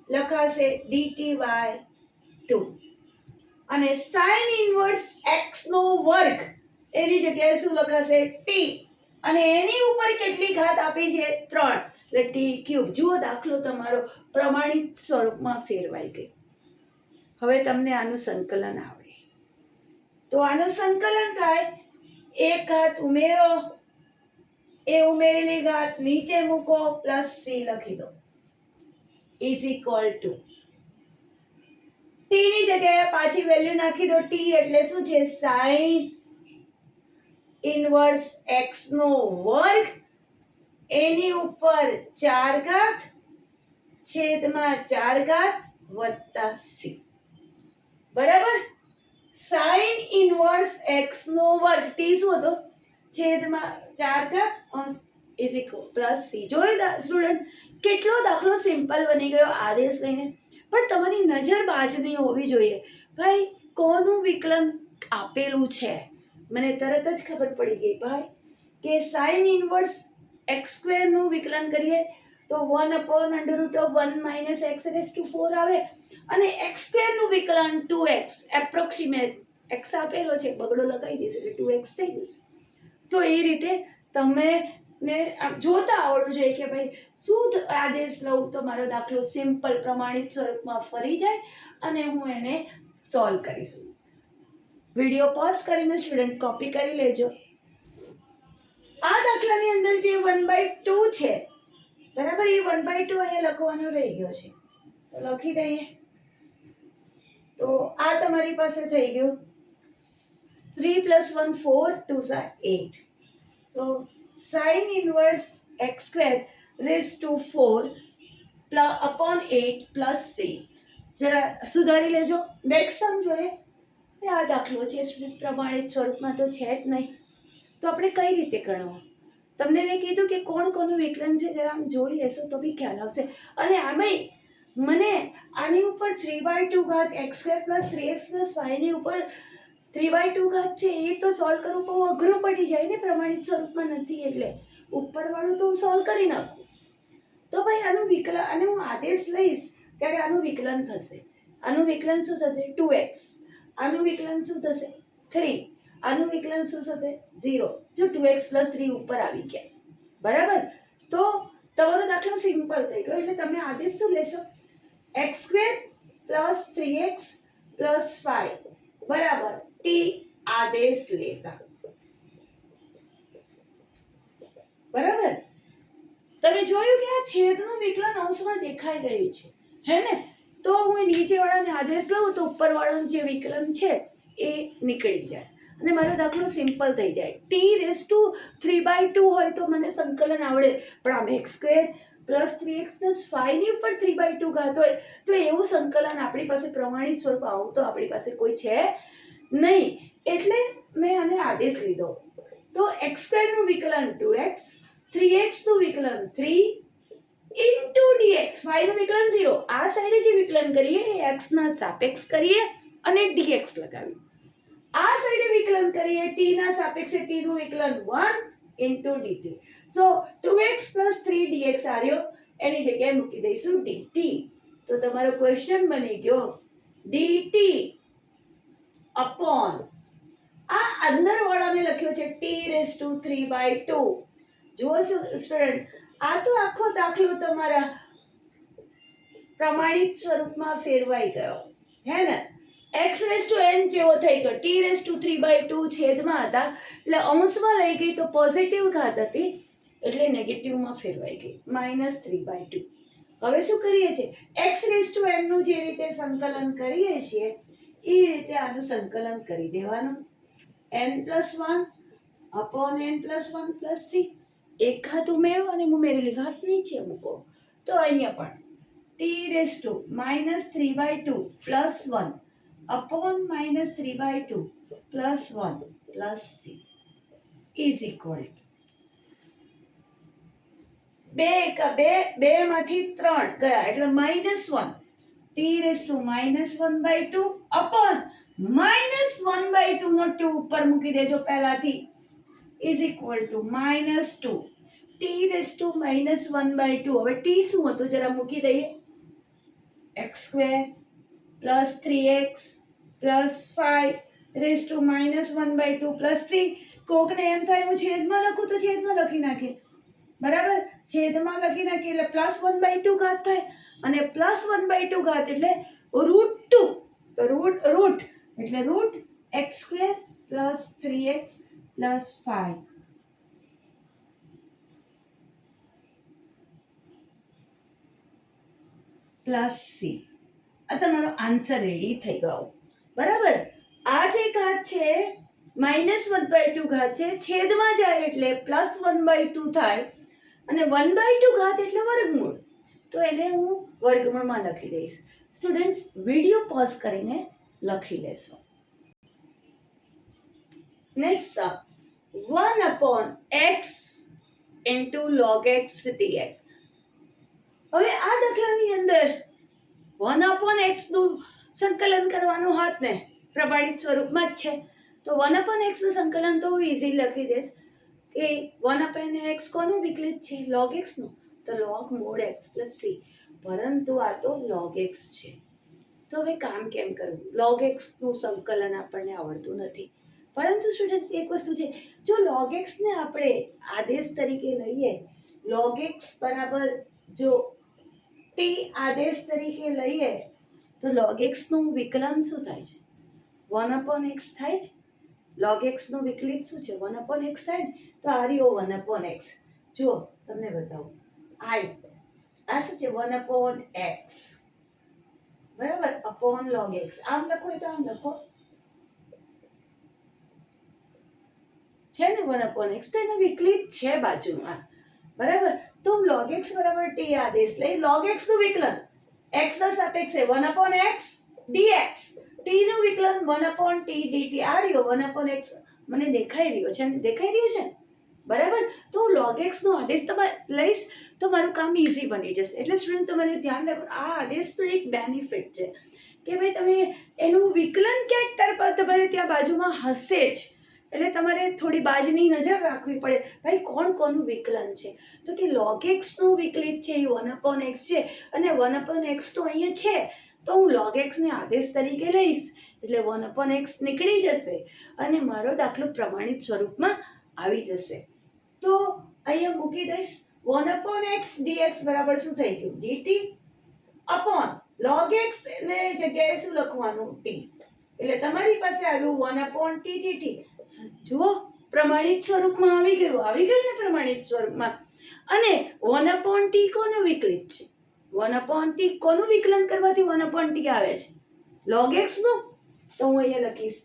લખાશે dt/2 અને sin ઇન્વર્સ x નો વર્ગ એની જગ્યાએ શું લખાશે? t અને એની ઉપર કેટલી ઘાત આપી છે? 3 એટલે t³. જુઓ દાખલો તમારો પ્રમાણિત સ્વરૂપમાં ફેરવાઈ ગયો. હવે તમને આનું સંકલન આવડે તો આનું સંકલન થાય. એક ઘાત ઉમેરો, એ ઉમેરેલી ઘાત નીચે મૂકો પ્લસ c લખી દો ઇઝ ઇક્વલ ટુ t ની જગ્યાએ પાછી વેલ્યુ નાખી દો. t એટલે શું છે? sin ઇન્વર્સ x નો વર્ગ એની ઉપર 4 ઘાત છેદમાં 4 ઘાત વત્તા c. બરાબર, sin ઇન્વર્સ x નો વર્ગ t શું હતો? છેદમાં 4 ઘાત ઇઝ ઇક્વલ પ્લસ c. જોયું સ્ટુડન્ટ, કેટલો દાખલો સિમ્પલ બની ગયો આદેશ લઈને. પણ તમારી નજર બાજની હોવી જોઈએ. ભાઈ કોનું વિકલન આપેલું છે? મને તરત જ ખબર પડી ગઈ ભાઈ કે sin ઇન્વર્સ x² નું વિકલન કરીએ તો 1/√1 - x⁴ આવે અને x² નું વિકલન 2x એપ્રોક્સિમેટ x આપેલો છે, બગડો લગાવી દઈશ એટલે 2x થઈ જશે. તો એ રીતે તમે ને જોતા આવડવું જોઈએ કે ભાઈ શુદ્ધ આદેશ લઉં તો મારો દાખલો સિમ્પલ પ્રમાણિત સ્વરૂપમાં ફરી જાય અને હું એને સોલ્વ કરીશું. વિડીયો પોઝ કરીને સ્ટુડન્ટ કોપી કરી લેજો. આ દાખલાની અંદર જે 1/2 છે બરાબર, એ 1/2 અહીંયા લખવાનો રહી ગયો છે તો લખી દઈએ. તો આ તમારી પાસે થઈ ગયું 3 + 1 4 2 8. So sin inverse x² raised to 4 upon 8 plus c. જરા સુધારી લેજો. નેક્સ્ટ સમ જોઈએ. આ દાખલો છે સ્ટુડન્ટ પ્રમાણિત સ્વરૂપમાં તો છે જ નહીં, તો આપણે કઈ રીતે ગણવો? તમને મેં કીધું કે કોણ કોનું વિકલન છે જરા આમ જોઈ લેશો તો બી ખ્યાલ આવશે. અને આમાંય મને આની ઉપર 3/2 ઘાત x² + 3x + 5 ની ઉપર 3/2 ઘાત છે એ તો સોલ્વ કરવું બહુ અઘરું પડી જાય ને, પ્રમાણિત સ્વરૂપમાં નથી એટલે. ઉપરવાળું તો હું સોલ્વ કરી નાખું. તો ભાઈ આનું વિકલન, અને હું આદેશ લઈશ ત્યારે આનું વિકલન થશે. આનું વિકલન શું થશે? 2x. આનું વિકલન શું થશે? 3. આનું વિકલન શું થશે? 0. જો 2x + 3 ઉપર આવી ગયા, બરાબર. તો તમારો દાખલો સિમ્પલ થઈ ગયો. એટલે તમે આદેશ શું લેશો? x² + 3x + 5 બરાબર t આદેશ લેતા, બરાબર. તમે જોયું કે આ છેદનું વિકલન અંશમાં દેખાઈ રહ્યું છે, હે ને? તો હું નીચેવાળાને આદેશ લઉં તો ઉપરવાળાનું જે વિકલન છે એ નીકળી જાય અને મારો દાખલો સિમ્પલ થઈ જાય. t⁵2 હોય તો મને સંકલન આવડે, પણ આમ x² + 3x + 5 ની ઉપર 3/2 ઘાત હોય તો એવું સંકલન આપણી પાસે પ્રમાણિત સ્વરૂપ આવું તો આપણી પાસે કોઈ છે નહીં. એટલે મેં આને આદેશ લીધો. તો x² નું વિકલન 2x, 3x નું વિકલન 3 ઇન્ટુ dx, 5 નું વિકલન 0. આ સાઈડે જે વિકલન કરીએ એ x ના સાપેક્ષ કરીએ અને dx લગાવીએ. આ સાઈડે વિકલન કરીએ t ના સાપેક્ષે t નું વિકલન 1 ઇન્ટુ dt. સો 2x + 3 dx આવ્યો, એની જગ્યાએ મૂકી દઈશું dt. તો તમારો ક્વેશ્ચન બની ગયો dt અપોન આ અંદર વાળાને લખ્યો છે t⁵3/2. જુઓ સ્ટુડન્ટ, આ તો આખો દાખલો તમારા પ્રમાણિત સ્વરૂપમાં ફેરવાઈ ગયો, હે ને? x⁴n જેવો થઈ ગયો. t⁵3/2 છેદમાં હતા એટલે અંશમાં લઈ ગઈ તો પોઝિટિવ ઘાત હતી એટલે નેગેટિવમાં ફેરવાઈ ગઈ, -3/2. હવે શું કરીએ છીએ? x⁴n નું જે રીતે સંકલન કરીએ છીએ એ રીતે આનું સંકલન કરી દેવાનું. n+1 upon n+1 + c. એક ઘાત ઉમેરો અને ઉમેરેલી ઘાત નીચે મૂકો. તો અહીંયા પણ t⁻³ + 1 upon -3/2 + 1 + c is equal two 2 માંથી 3 ગયા એટલે -1. t⁻⁻² અપોન -1/2 નો 2 ઉપર મૂકી દેજો પહેલાથી ઇઝ ઇક્વલ ટુ -2 t⁻⁻². હવે t શું હતું જરા મૂકી દઈએ. x² + 3x + 5 -1/2 + c. કોકને એમ થાય હું છેદમાં લખું તો છેદમાં લખી નાખીએ, બરાબર. છેદમાં લખી નાખીએ એટલે +1/2 ઘાત થાય અને +1/2 ઘાત એટલે √2. તો રૂટ એટલે √x² + 3x + 5 + c. આ તમારો આન્સર રેડી થઈ ગયો, બરાબર. આ જે ઘાત છે -1/2 ઘાત છે, છેદમાં જાય એટલે +1/2 થાય અને 1/2 ઘાત એટલે વર્ગમૂળ, તો એને હું વર્ગમૂળમાં લખી દઈશ. સ્ટુડન્ટ્સ, વિડીયો પોઝ કરીને લખી લેશો. નેક્સ્ટ સમ 1/x * log x dx. હવે આ દાખલાની અંદર 1/x નું સંકલન કરવાનું હાથ ને પ્રમાણિત સ્વરૂપમાં જ છે, તો 1/x નું સંકલન તો હું ઈઝી લખી દઈશ કે 1/x કોનું વિકલિત છે? log x નું. તો log mod x + c. પરંતુ આ તો log x છે, તો હવે કામ કેમ કરવું? log x નું સંકલન આપણને આવડતું નથી. પરંતુ સ્ટુડન્ટ્સ, એક વસ્તુ છે, જો log x ને આપણે આદેશ તરીકે લઈએ, log x બરાબર જો t આદેશ તરીકે લઈએ તો log x નું વિકલન શું થાય છે? 1/x થાય ને. log x નું વિકલિત શું છે? 1/x થાય ને. તો આ રહ્યો 1/x. જુઓ તમને બતાવું, આ શું છે? 1/x, બરાબર, અપોન log x. આમ લખો તો આમ લખો છે ને 1/x, તો એનો વિકલિત છે બાજુમાં, બરાબર. તો log x બરાબર t આદેશ લઈ log x નું વિકલન x ના સાપેક્ષે 1/x dx, t નું વિકલન 1/t dt આ રહ્યો 1/x મને દેખાઈ રહ્યો છે ને, દેખાઈ રહ્યો છે ને? બરાબર. તો log x નો આદેશ તમારે લઈશ તો મારું કામ ઈઝી બની જશે. એટલે સ્ટુડન્ટ તમારે ધ્યાન રાખો, આ આદેશનો એક બેનિફિટ છે કે ભાઈ તમે એનું વિકલન ક્યાંક તમારે ત્યાં બાજુમાં હશે જ, એટલે તમારે થોડી બાજની નજર રાખવી પડે ભાઈ કોણ કોનું વિકલન છે. તો કે log x નું વિકલિત છે એ 1/x છે અને 1/x તો અહીંયા છે, તો હું log x ને આદેશ તરીકે લઈશ એટલે 1/x નીકળી જશે અને મારો દાખલો પ્રમાણિત સ્વરૂપમાં આવી જશે. તો અહીંયા મૂકી દઈશ 1/x dx બરાબર શું થઈ ગયું? dt અપોન log x ને જગ્યાએ શું લખવાનું? t. એટલે તમારી પાસે આવ્યું 1/t dt. જુઓ પ્રમાણિત સ્વરૂપમાં આવી ગયું ને પ્રમાણિત સ્વરૂપમાં. અને 1/t કોનું વિકલિત છે? 1/t કોનું વિકલન કરવાથી 1/t આવે છે? log x નું. તો હું અહીંયા લખીશ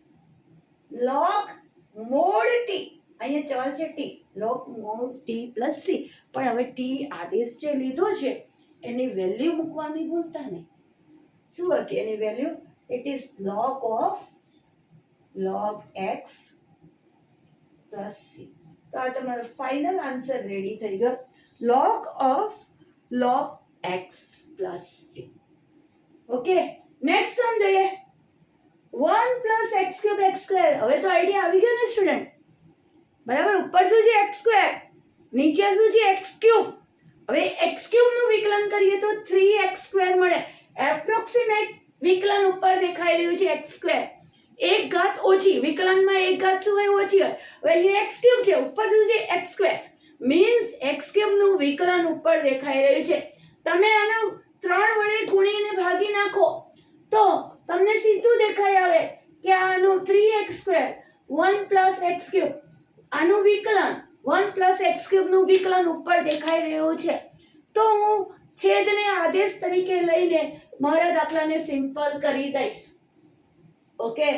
log mod t, અહીંયા ચલ છે t, log mod t plus c. પણ હવે t આદેશ જે લીધો છે એની વેલ્યુ મૂકવાની ભૂલતા નહીં. શું હતી એની value? It is log x plus c. તો આ તમારો ફાઇનલ આન્સર રેડી થઈ ગયો, log x plus c. Okay, next sum જોઈએ. 1 plus x cube x square. હવે તો આઈડિયા આવી ગયો ને સ્ટુડન્ટ? બરાબર. ઉપર શું છે? x square, નીચે શું છે? x cube. હવે x cube નું વિકલન કરીએ તો 3x square મળે. એપ્રોક્સિમેટ વિકલન ઉપર દેખાઈ રહ્યું છે x square. એક ઘાત ઓછી, વિકલનમાં એક ઘાત શું હોય? ઓછી હોય. હવે અહીંયા x cube છે, ઉપર શું છે? x square. Means x cube નું વિકલન ઉપર દેખાઈ રહ્યું છે. તમે આને 3 વડે ગુણીને ભાગી નાખો તો તમને સીધું દેખાઈ આવે કે આનું 3x square 1 plus x cube, આનું વિકલન 1 plus x cube નું વિકલન ઉપર દેખાઈ રહ્યું છે. તો હું છેદને આદેશ તરીકે લઈને મારા દાખલાને સિમ્પલ કરી દઈશ. ઓકે,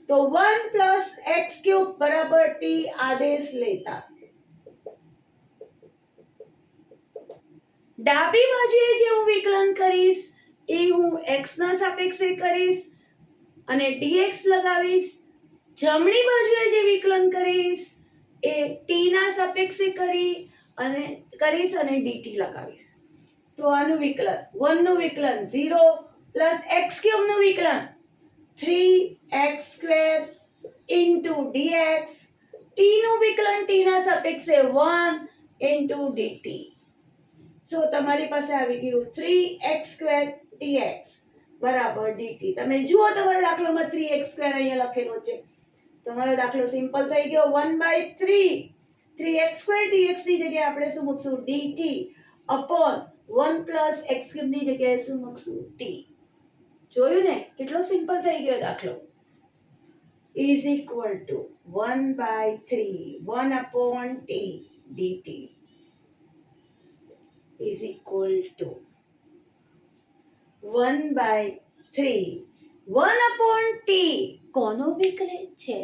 તો 1 plus x cube બરાબર t આદેશ લેતા ડાબી બાજુએ જે હું વિકલન કરીશ એ હું x ના સાપેક્ષે કરીશ અને dx લગાવીશ. જમણી બાજુએ જે વિકલન કરીશ એ t ના સાપેક્ષે કરીશ અને dt લગાવીશ. તો આનું વિકલન 1 નું વિકલન 0 plus x cube નું વિકલન 3x square into dx, t નું વિકલન t ના સાપેક્ષે 1 into dt. સો તમારી પાસે આવી ગયું 3x square dx બરાબર dt. તમે જુઓ તમારા દાખલામાં 3x square અહીંયા લખેલો છે. તમારો દાખલો સિમ્પલ થઈ ગયો. 1/3 3x square dx ની જગ્યાએ આપણે શું મૂકશું? dt upon 1 plus x cube ની જગ્યાએ શું મૂકશું? t. જોયું ને કેટલો સિમ્પલ થઈ ગયો દાખલો? is equal to 1/3 1/t dt is equal to 1/3 1/t કોનું વિકલિત છે?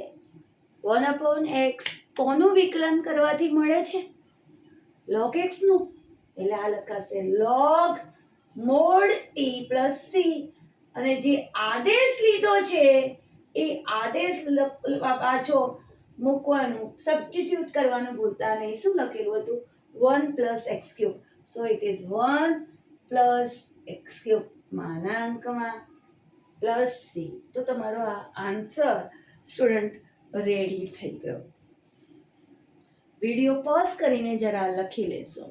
1/x કોનું વિકલન કરવાથી મળે છે? log x નું. એટલે આ લખાશે log mod t plus c. અને જે આદેશ લીધો છે એ આદેશ પાછો મૂકવાનું, સબસ્ટિટ્યુટ કરવાનું ભૂલતા નહીં. શું લખેલું હતું? 1 plus x cube. So it is 1 plus x cube માના અંકમાં plus c. તો તમારો આ આન્સર સ્ટુડન્ટ રેડી થઈ ગયો. વિડીયો પોઝ કરીને જરા લખી લેશું.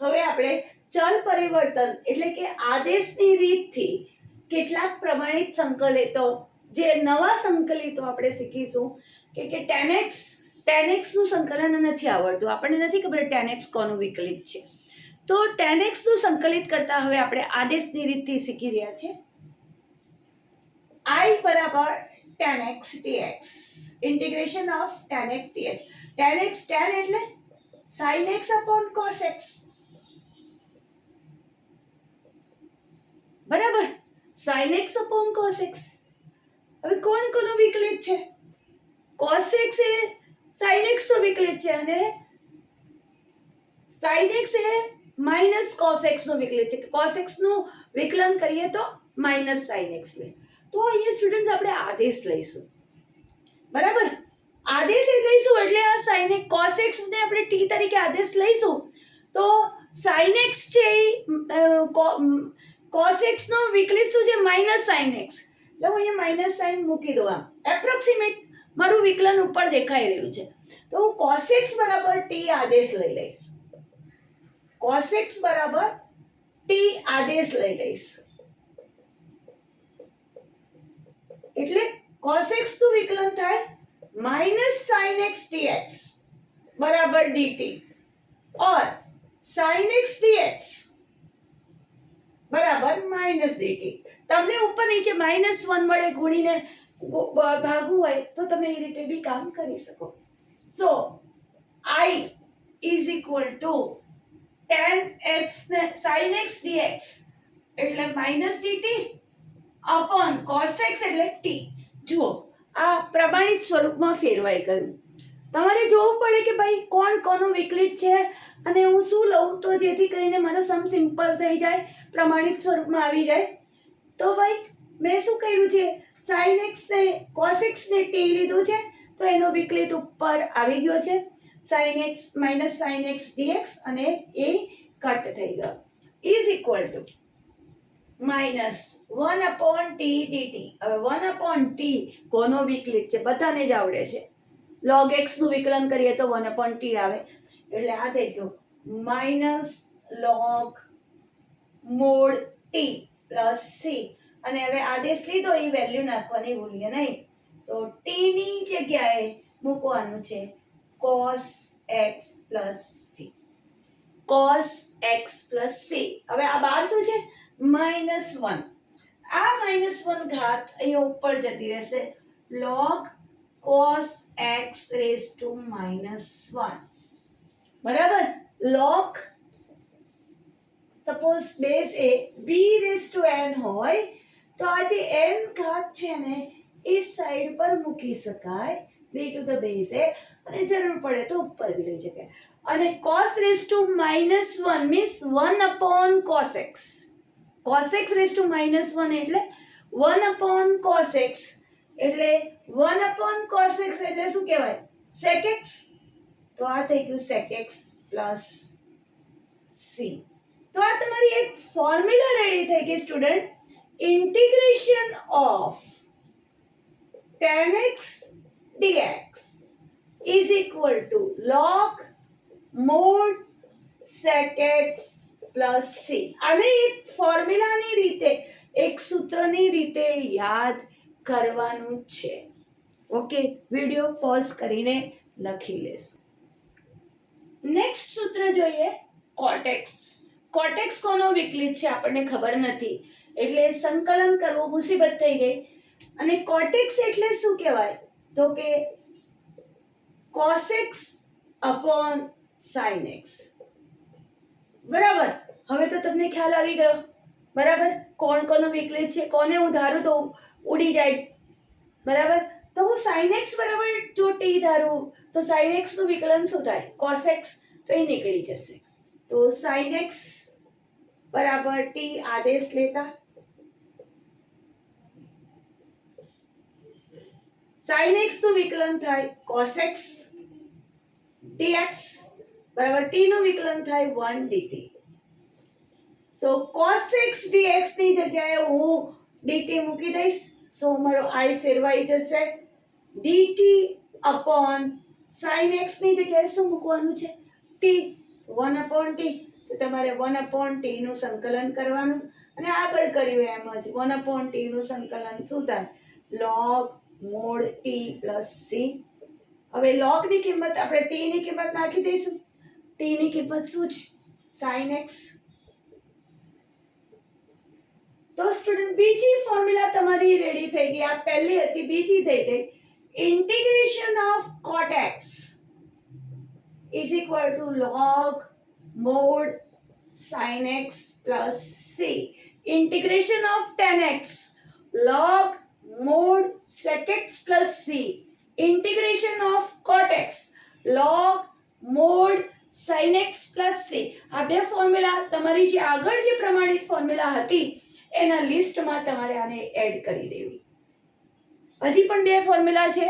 હવે આપણે ચલ પરિવર્તન એટલે કે આદેશની રીતથી કેટલાક પ્રમાણિત સંકલિતો, જે નવા સંકલિતો આપણે શીખીશું કે tan x નું સંકલન નથી આવડતું, આપણને નથી ખબર tan x કોનું વિકલિત છે. તો tan x નું સંકલિત કરતા હવે આપણે આદેશની રીતથી શીખી રહ્યા છે. I બરાબર tan x dx, integration of tan x dx. tan x tan એટલે sin x upon cos x. બરાબર, sin x upon cos x. હવે કોણ કોનું વિકલિત છે? cos x એ sin x નું વિકલિત છે અને sin x એ માઇનસ કોસ એક્સનો વિકલિત છે. કોસ એક્સનું વિકલન કરીએ તો માઇનસ સાઇન એક્સ લે. તો અહીંયા સ્ટુડન્ટ્સ આપણે આદેશ લઈશું, બરાબર. આદેશ એ લઈશું એટલે આ સાઇન એક્સ કોસ એક્સને આપણે ટી તરીકે આદેશ લઈશું તો સાઇન એક્સ છે કોસ એક્સનો વિકલિત શું છે? Minus sine x. એટલે હું અહીંયા માઇનસ સાઇન મૂકી દઉં, આમ એપ્રોક્સિમેટ મારું વિકલન ઉપર દેખાઈ રહ્યું છે. તો હું કોસ એક્સ બરાબર ટી આદેશ લઈ લઈશ. કોસ એક્સ બરાબર ટી આદેશ લઈ લઈશ. એટલે કોસ એક્સ નું વિકલન થાય માઇનસ સાઇન એક્સ ડીએક્સ બરાબર ડીટી और સાઇન એક્સ ડીએક્સ બરાબર માઇનસ ડીટી. તમને ઉપર નીચે -1 વડે ગુણીને ભાગવું હોય તો તમે એ રીતે બી કામ કરી શકો. સો I is equal to tan x sin x dx એટલે minus dt upon cos x એટલે t. જુઓ આ પ્રમાણિત સ્વરૂપમાં ફેરવાઈ ગયું. તમારે જોવું પડે કે ભાઈ કોણ કોનું વિકલિત છે અને હું શું લઉં તો જેથી કરીને મારો સમ સિમ્પલ થઈ જાય, પ્રમાણિત સ્વરૂપમાં આવી જાય. તો ભાઈ મેં શું કર્યું છે? sin x ને cos x ને t લીધું છે તો એનો વિકલિત ઉપર આવી ગયો છે sin x minus sin x dx અને એ કટ થઈ ગયો is equal to minus 1 upon t dt. હવે 1 upon t કોનો વિકલિત છે? બધાને જ આવડે છે. log x નું વિકલન કરીએ તો 1 upon t આવે એટલે આ થઈ ગયું minus log mod t plus c. અને હવે આદેશ લીધો એ વેલ્યુ નાખવાની ભૂલીએ નહીં. તો t ની જગ્યાએ મૂકવાનું છે cos x plus c. cos x plus c. હવે આ બાર શું છે? -1. આ -1 ઘાત અહીંયા ઉપર જતી રહેશે log cos x raised to -1. બરાબર. log suppose base A b raised to n હોય તો આ જે n ઘાત છે ને એ સાઈડ પર મૂકી શકાય b to the base એ, અને જરૂર પડે તો ઉપર બી લઈ શકાય. અને cos raised to -1 means 1 upon cos x. cos x raised to -1 એટલે 1 upon cos x એટલે 1 upon cos x એટલે શું કહેવાય? sec x. તો આ થઈ ગયું sec x plus c. તો આ તમારી એક ફોર્મ્યુલા રેડી થઈ ગઈ student. integration of tan x dx is equal to log mod sec x plus c. આને એક ફોર્મ્યુલાની રીતે, એક સૂત્રની રીતે યાદ કરવાનું છે. ઓકે, વિડિયો પોઝ કરીને લખી લેશું. નેક્સ્ટ સૂત્ર જોઈએ cot x. cot x કોનો વિકલિત છે આપણને ખબર નથી એટલે સંકલન કરવું મુસીબત થઈ ગઈ. અને cot x એટલે શું કહેવાય? તો કે cos x upon sin x. બરાબર. હવે તો તમને ખ્યાલ આવી ગયો, બરાબર, કોણ કોનો વિકલિત છે. કોને હું ધારું તો ઉડી જાય, બરાબર. તો હું sin x બરાબર જો t ધારું તો sin x નું વિકલન શું થાય? cos x. તો એ નીકળી જશે. તો sin x બરાબર t આદેશ લેતા sin x નું વિકલન થાય cos x dx બરાબર t નું વિકલન થાય 1 dt. સો cos x dx ની જગ્યાએ હું dt મૂકી દઈશ. સો મારો i ફેરવાઈ જશે dt upon sin x ની જગ્યાએ શું મૂકવાનું છે? t. 1 upon t. તો તમારે 1 upon t નું સંકલન કરવાનું અને આગળ કર્યું એમ જ 1 upon t નું સંકલન શું થાય? log mod t plus c. હવે log ની કિંમત આપણે t ની કિંમત નાખી દઈશું. t ની કિંમત શું છે? sin x. તો સ્ટુડન્ટ બીજી ફોર્મ્યુલા તમારી રેડી થઈ ગઈ. આ પહેલી હતી, બીજી થઈ ગઈ. integration of cot x is equal to log mod sin x plus c. integration of tan x log mod sec x plus c. integration of cot x log mod sin x plus c. આ બે formula તમારી જે આગળ જે પ્રમાણિત formula હતી એના લિસ્ટમાં તમારે આને એડ કરી દેવી. હજી પણ બે ફોર્મ્યુલા છે,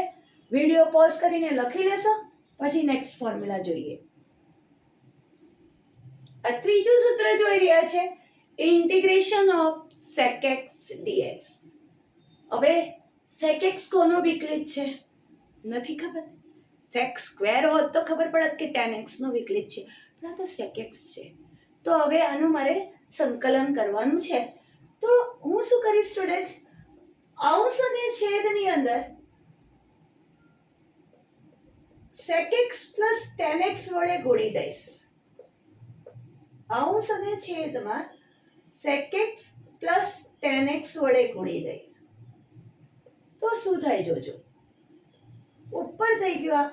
વિડીયો પોઝ કરીને લખી લેશો, પછી નેક્સ્ટ ફોર્મ્યુલા જોઈએ. આ ત્રીજું સૂત્ર જોઈ રહ્યા છે, integration of sec x dx. હવે sec x કોનો વિકલિત છે નથી ખબર. sec સ્ક્વેર હોત તો ખબર પડત કે tan x નો વિકલિત છે, પણ આ તો sec x છે. તો હવે આનું મારે સંકલન કરવાનું છે. તો હું શું કરીશ સ્ટુડન્ટ, અંશ અને છેદની અંદર sec x plus tan x વડે ગુણી દઈશ. અંશ અને છેદમાં sec x plus tan x વડે ગુણી દઈશ. તો શું થાય જોજો, ઉપર થઈ ગયું આ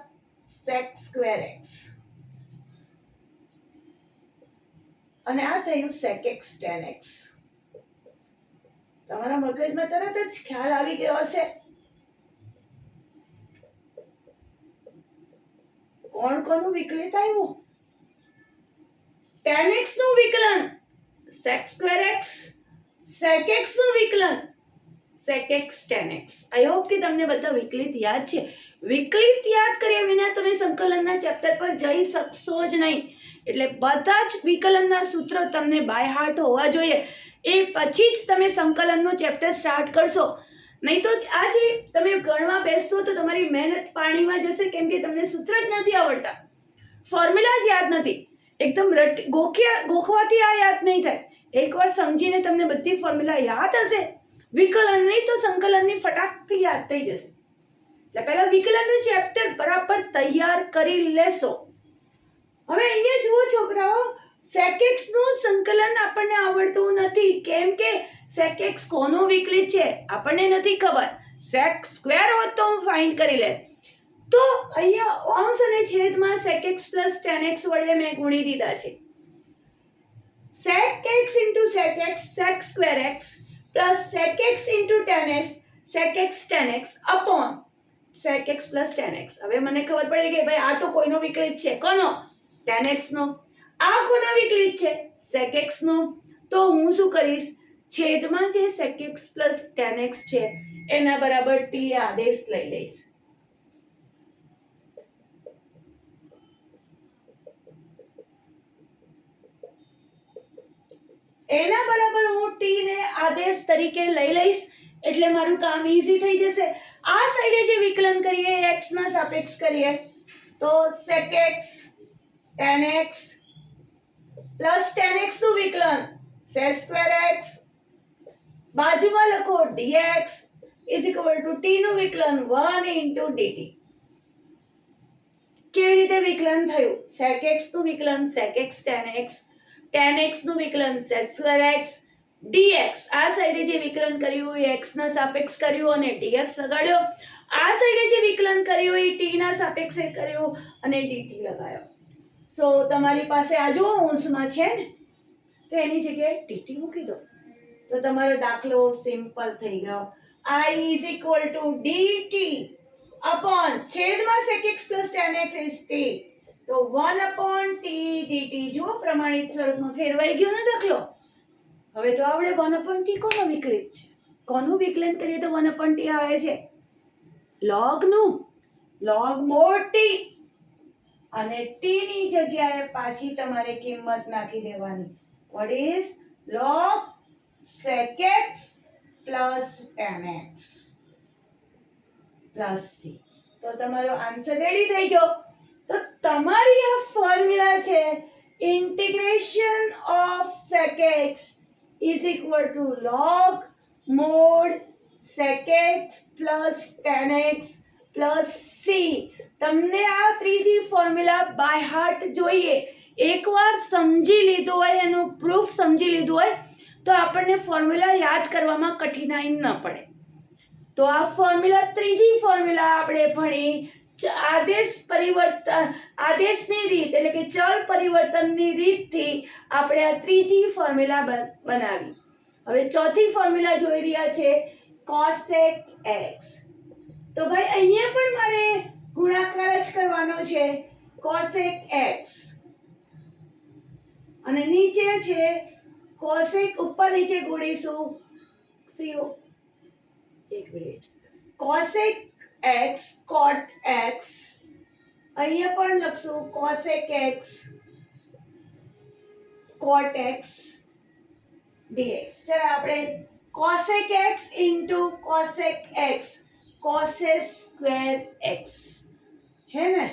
sec સ્ક્વેર x અને આ થયું sec x tan x. તમારા મગજમાં તરત જ ખ્યાલ આવી ગયો હશે કોણ કોનું વિકલિત આવ્યું. tan x નું વિકલન sec square x, sec x નું વિકલન sec x tan x. I hope કે તમને બધા વિકલિત યાદ છે. વિકલિત યાદ કર્યા વિના તમે સંકલનના ચેપ્ટર પર જઈ શકશો જ નહીં. એટલે બધા જ વિકલનના સૂત્રો તમને બાય હાર્ટ હોવા જોઈએ. એ પછી જ તમે સંકલનનું ચેપ્ટર સ્ટાર્ટ કરશો. નહીં તો આજે તમે ગણવા બેસશો તો તમારી મહેનત પાણીમાં જશે, કેમ કે તમને સૂત્ર જ નથી આવડતા, ફોર્મ્યુલા જ યાદ નથી. એકદમ ગોખવાથી આ યાદ નહીં થાય. એકવાર સમજીને તમને બધી ફોર્મ્યુલા યાદ હશે, વિકલન નહીં તો સંકલનની ફટાકથી યાદ થઈ જશે. એટલે પહેલા વિકલનનું ચેપ્ટર બરાબર તૈયાર કરી લેશો. હવે અહીંયા જુઓ છોકરાઓ, sec x નું સંકલન આપણને આવડતું નથી, કેમ કે sec x કોનો વિકલિત છે આપણને નથી ખબર. sec સ્ક્વેર હોત તો હું ફાઇન્ડ કરી લે. તો અહીંયા અંશ અને છેદમાં sec x plus tan x વડે મેં ગુણી દીધા છે. sec x into sec x sec square x plus sec x into tan x sec x tan x upon sec x plus tan x. હવે મને ખબર પડી કે ભાઈ આ તો કોઈનો વિકલિત છે. કોનો? tan x નો. આ કોનો વિકલિત છે? sec x નો. તો હું શું કરીશ, છેદમાં જે sec x plus tan x છે એના બરાબર t આદેશ લઈ લઈશ. એના બરાબર હું t ને આદેશ તરીકે લઈ લઈશ એટલે મારું કામ ઈઝી થઈ જશે. આ સાઈડે જે વિકલન કરીએ x ના સાપેક્ષ કરીએ તો sec x tan x plus tan x નું વિકલન sec સ્ક્વેર x, બાજુમાં લખો dx is equal to t નું વિકલન 1 into dt. કેવી રીતે વિકલન થયું? sec x નું વિકલન sec x tan x નું વિકલન sec સ્ક્વેર x dx. આ સાઈડે જે વિકલન કર્યું એ x ના સાપેક્ષ કર્યું અને dx લગાડ્યો. આ સાઈડે જે વિકલન કર્યું એ t ના સાપેક્ષે કર્યું અને dt લગાડ્યો. સો તમારી પાસે આ જો અંશમાં છે ને, તો એની જગ્યાએ dt મૂકી દો તો તમારો દાખલો સિમ્પલ થઈ ગયો. I is equal to dt upon છેદમાં sec x plus tan x is t. તો 1 upon t dt. જો પ્રમાણિત સ્વરૂપમાં ફેરવાઈ ગયો ને દાખલો. હવે તો આપણે 1 upon t કોનો વિકલિત છે? કોનું વિકલન કરીએ તો 1 upon t આવે છે? log નું. log mod t. અને t ની જગ્યાએ પાછી તમારે કિંમત નાખી દેવાની. what is log sec x plus tan x plus c. તો તમારો આન્સર રેડી થઈ ગયો. તો તમારી આ ફોર્મ્યુલા છે, integration of sec x is equal to log mod sec x plus tan x plus c. તમને આ ત્રીજી ફોર્મ્યુલા બાય હાર્ટ જોઈએ. એકવાર સમજી લીધું હોય, એનું પ્રૂફ સમજી લીધું હોય તો આપણને ફોર્મ્યુલા યાદ કરવામાં કઠિનાઈ ન પડે. તો આ ફોર્મ્યુલા, ત્રીજી ફોર્મ્યુલા આપણે ભણી આદેશની રીત એટલે કે ચલ પરિવર્તનની રીતથી આપણે આ ત્રીજી ફોર્મ્યુલા બનાવી. હવે ચોથી ફોર્મ્યુલા જોઈ રહ્યા છે cosec x. તો ભાઈ અહીંયા પણ મારે ગુણાકાર જ કરવાનો છે. cosec x અને નીચે છે કોસેક, ઉપર નીચે ગુણીશું એક minute, cosec x cot x, અહીંયા પણ લખશું cosec x cot x dx. ચાલો આપણે cosec x into cosec x cosec square x હે ને,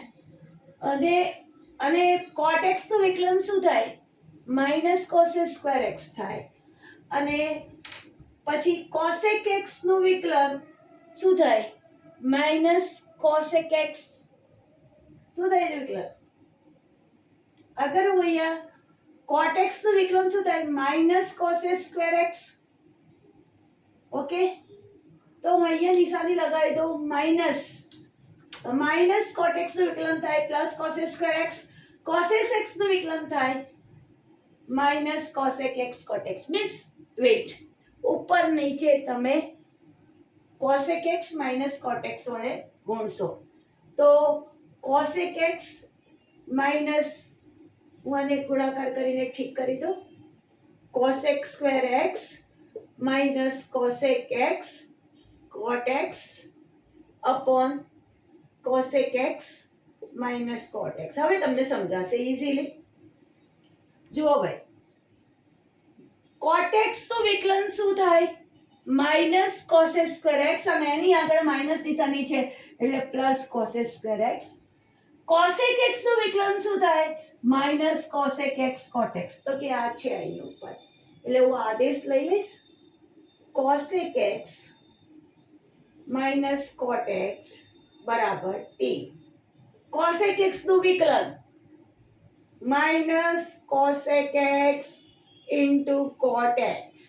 અને કોટ એક્સ નું વિકલન શું થાય? માઇનસ કોસેક સ્ક્વેર એક્સ થાય. અને પછી કોસેક એક્સ નું વિકલન શું થાય? Minus cosec x. શું થાય એનું વિકલન? અગર હું અહીંયા કોટ એક્સ નું વિકલન શું થાય? Minus cosec square x. Okay, તો હું અહીંયા નિશાની લગાવી દઉં માઇનસ, તો માઇનસ કોટ એક્સ નું વિકલન થાય plus cosec square x, cosec x નું વિકલન થાય minus cosec x cot x. Means wait ઉપર નીચે તમે cosec x minus cot x વડે ગુણશો તો કોસેક એક્સ માઇનસ, હું આને ગુણાકાર કરીને ઠીક કરી દઉં, cosec square x minus cosec x cot x upon cosec x minus cot x. હવે તમને સમજાશે ઇઝીલી. જુઓ ભાઈ, કોટ એક્સ નું વિકલન શું થાય? માઇનસ કોસેક સ્ક્વેર એક્સ, અને એની આગળ માઇનસ નિશાની છે એટલે plus cosec square x. Cosec x નું વિકલન શું થાય? Minus cosec x cot x. તો કે આ છે અહીં ઉપર, એટલે હું આદેશ લઈ લઈશ cosec x minus cot x બરાબર ટી. કોસેક એક્સ નું વિકલન માઇનસ કોસેક એક્સ ઇન્ટુ કોટ એક્સ.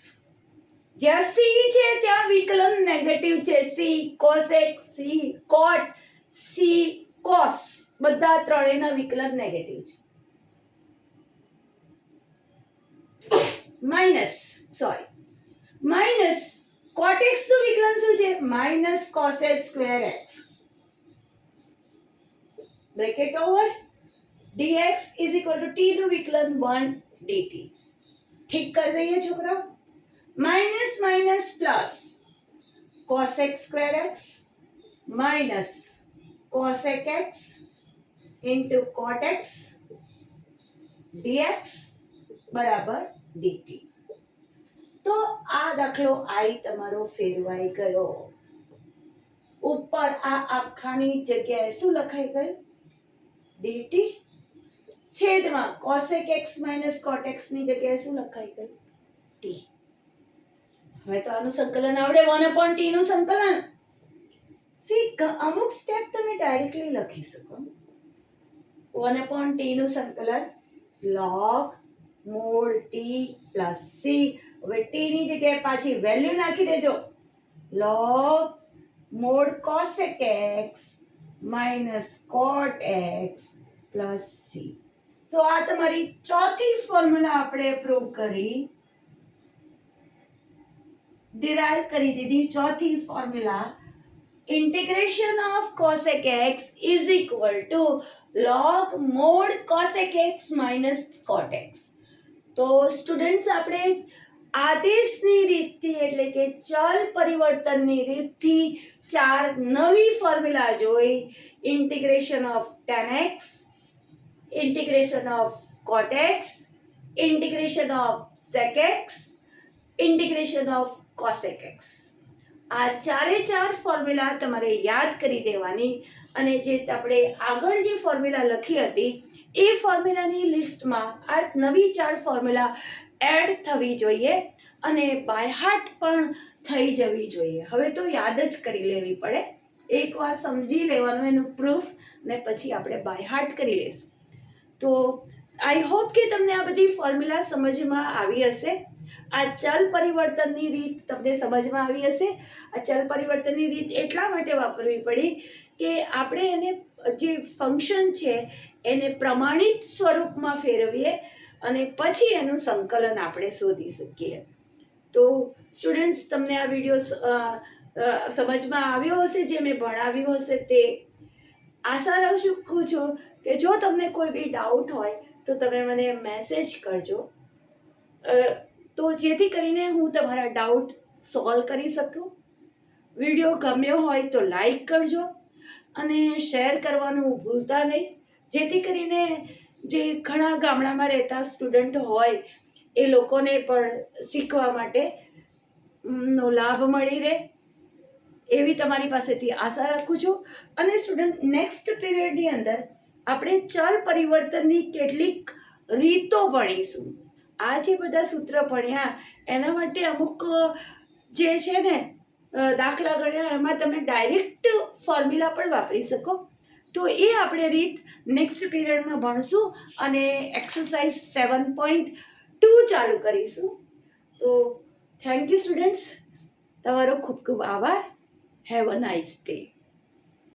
જ્યાં સી છે ત્યાં વિકલન નેગેટિવ છે. સી કોસેક, સી કોટ, સી કોસ, બધા ત્રણેયના વિકલન નેગેટિવ છે. માઇનસ કોટ એક્સ નું વિકલન શું છે? Minus cosec square x bracket over dx is equal to t નું વિકલન 1 dt. ઠીક કરી દઈએ છોકરાઓ. Minus minus plus cosec square x minus cosec x into કોટ એક્સ dx બરાબર dt. તો આ દાખલો આઈ તમારો ફેરવાઈ ગયો. ઉપર આ આખાની જગ્યાએ શું લખાઈ ગયું? dt. છેદમાં cosec x minus cot x ની જગ્યાએ શું લખાઈ ગયું? t. હવે તો આનું સંકલન આવડે, 1/t નું સંકલન. અમુક સ્ટેપ તમે ડાયરેક્ટલી લખી શકો. 1/t નું સંકલન log mode t plus c. હવે t ની જગ્યાએ પાછી વેલ્યુ નાખી દેજો, log mode cosec x minus cot x plus c. સો આ તમારી ચોથી ફોર્મ્યુલા આપણે પ્રૂવ કરી, ડિરાઈવ કરી દીધી. ચોથી formula, integration of cosec x is equal to log mod cosec x minus cot x. તો સ્ટુડન્ટ્સ આપણે આદેશની રીતથી એટલે કે ચલ પરિવર્તનની રીતથી 4 નવી ફોર્મ્યુલા જોઈ. Integration of tan x, integration of cot x, integration of sec x, integration of cosec x. આ ચારે ચાર ફોર્મ્યુલા તમારે યાદ કરી દેવાની, અને જે આપણે આગળ જે ફોર્મ્યુલા લખી હતી એ ફોર્મ્યુલાની લિસ્ટમાં આ નવી 4 ફોર્મ્યુલા એડ થવી જોઈએ અને બાય હાર્ટ પણ થઈ જવી જોઈએ. હવે તો યાદ જ કરી લેવી પડે, એકવાર સમજી લેવાનું એનું પ્રૂફ, ને પછી આપણે બાય હાર્ટ કરી લઈશું. તો આઈ હોપ કે તમને આ બધી ફોર્મ્યુલા સમજમાં આવી હશે. આ ચલ પરિવર્તનની રીત તમને સમજમાં આવી હશે. આ ચલ પરિવર્તનની રીત એટલા માટે વાપરવી પડી કે આપણે એને જે ફંક્શન છે એને પ્રમાણિત સ્વરૂપમાં ફેરવીએ અને પછી એનું સંકલન આપણે શોધી શકીએ. તો સ્ટુડન્ટ્સ, તમને આ વિડીયો સમજમાં આવ્યો હશે, જે મેં ભણાવ્યું હશે તે. આશા રાખું છું કે જો તમને કોઈ બી ડાઉટ હોય તો તમે મને મેસેજ કરજો, તો જેથી કરીને હું તમારા ડાઉટ સોલ્વ કરી શકું. વિડીયો ગમ્યો હોય તો લાઈક કરજો અને શેર કરવાનું ભૂલતા નહીં, જેથી કરીને જે ઘણા ગામડામાં રહેતા સ્ટુડન્ટ હોય એ લોકોને પણ શીખવા માટે નો લાભ મળી રહે એવી તમારી પાસેથી આશા રાખું છું. અને સ્ટુડન્ટ નેક્સ્ટ પીરિયડની અંદર આપણે ચલ પરિવર્તનની કેટલીક રીતો ભણીશું. આ જે બધા સૂત્ર ભણ્યા એના માટે અમુક જે છે ને દાખલા ગણ્યા એમાં તમે ડાયરેક્ટ ફોર્મ્યુલા પણ વાપરી શકો. તો એ આપણે રીત નેક્સ્ટ પીરિયડમાં ભણશું અને એક્સરસાઇઝ 7.2 ચાલુ કરીશું. તો થેન્ક યુ સ્ટુડન્ટ્સ, તમારો ખૂબ ખૂબ આભાર. Have a nice day.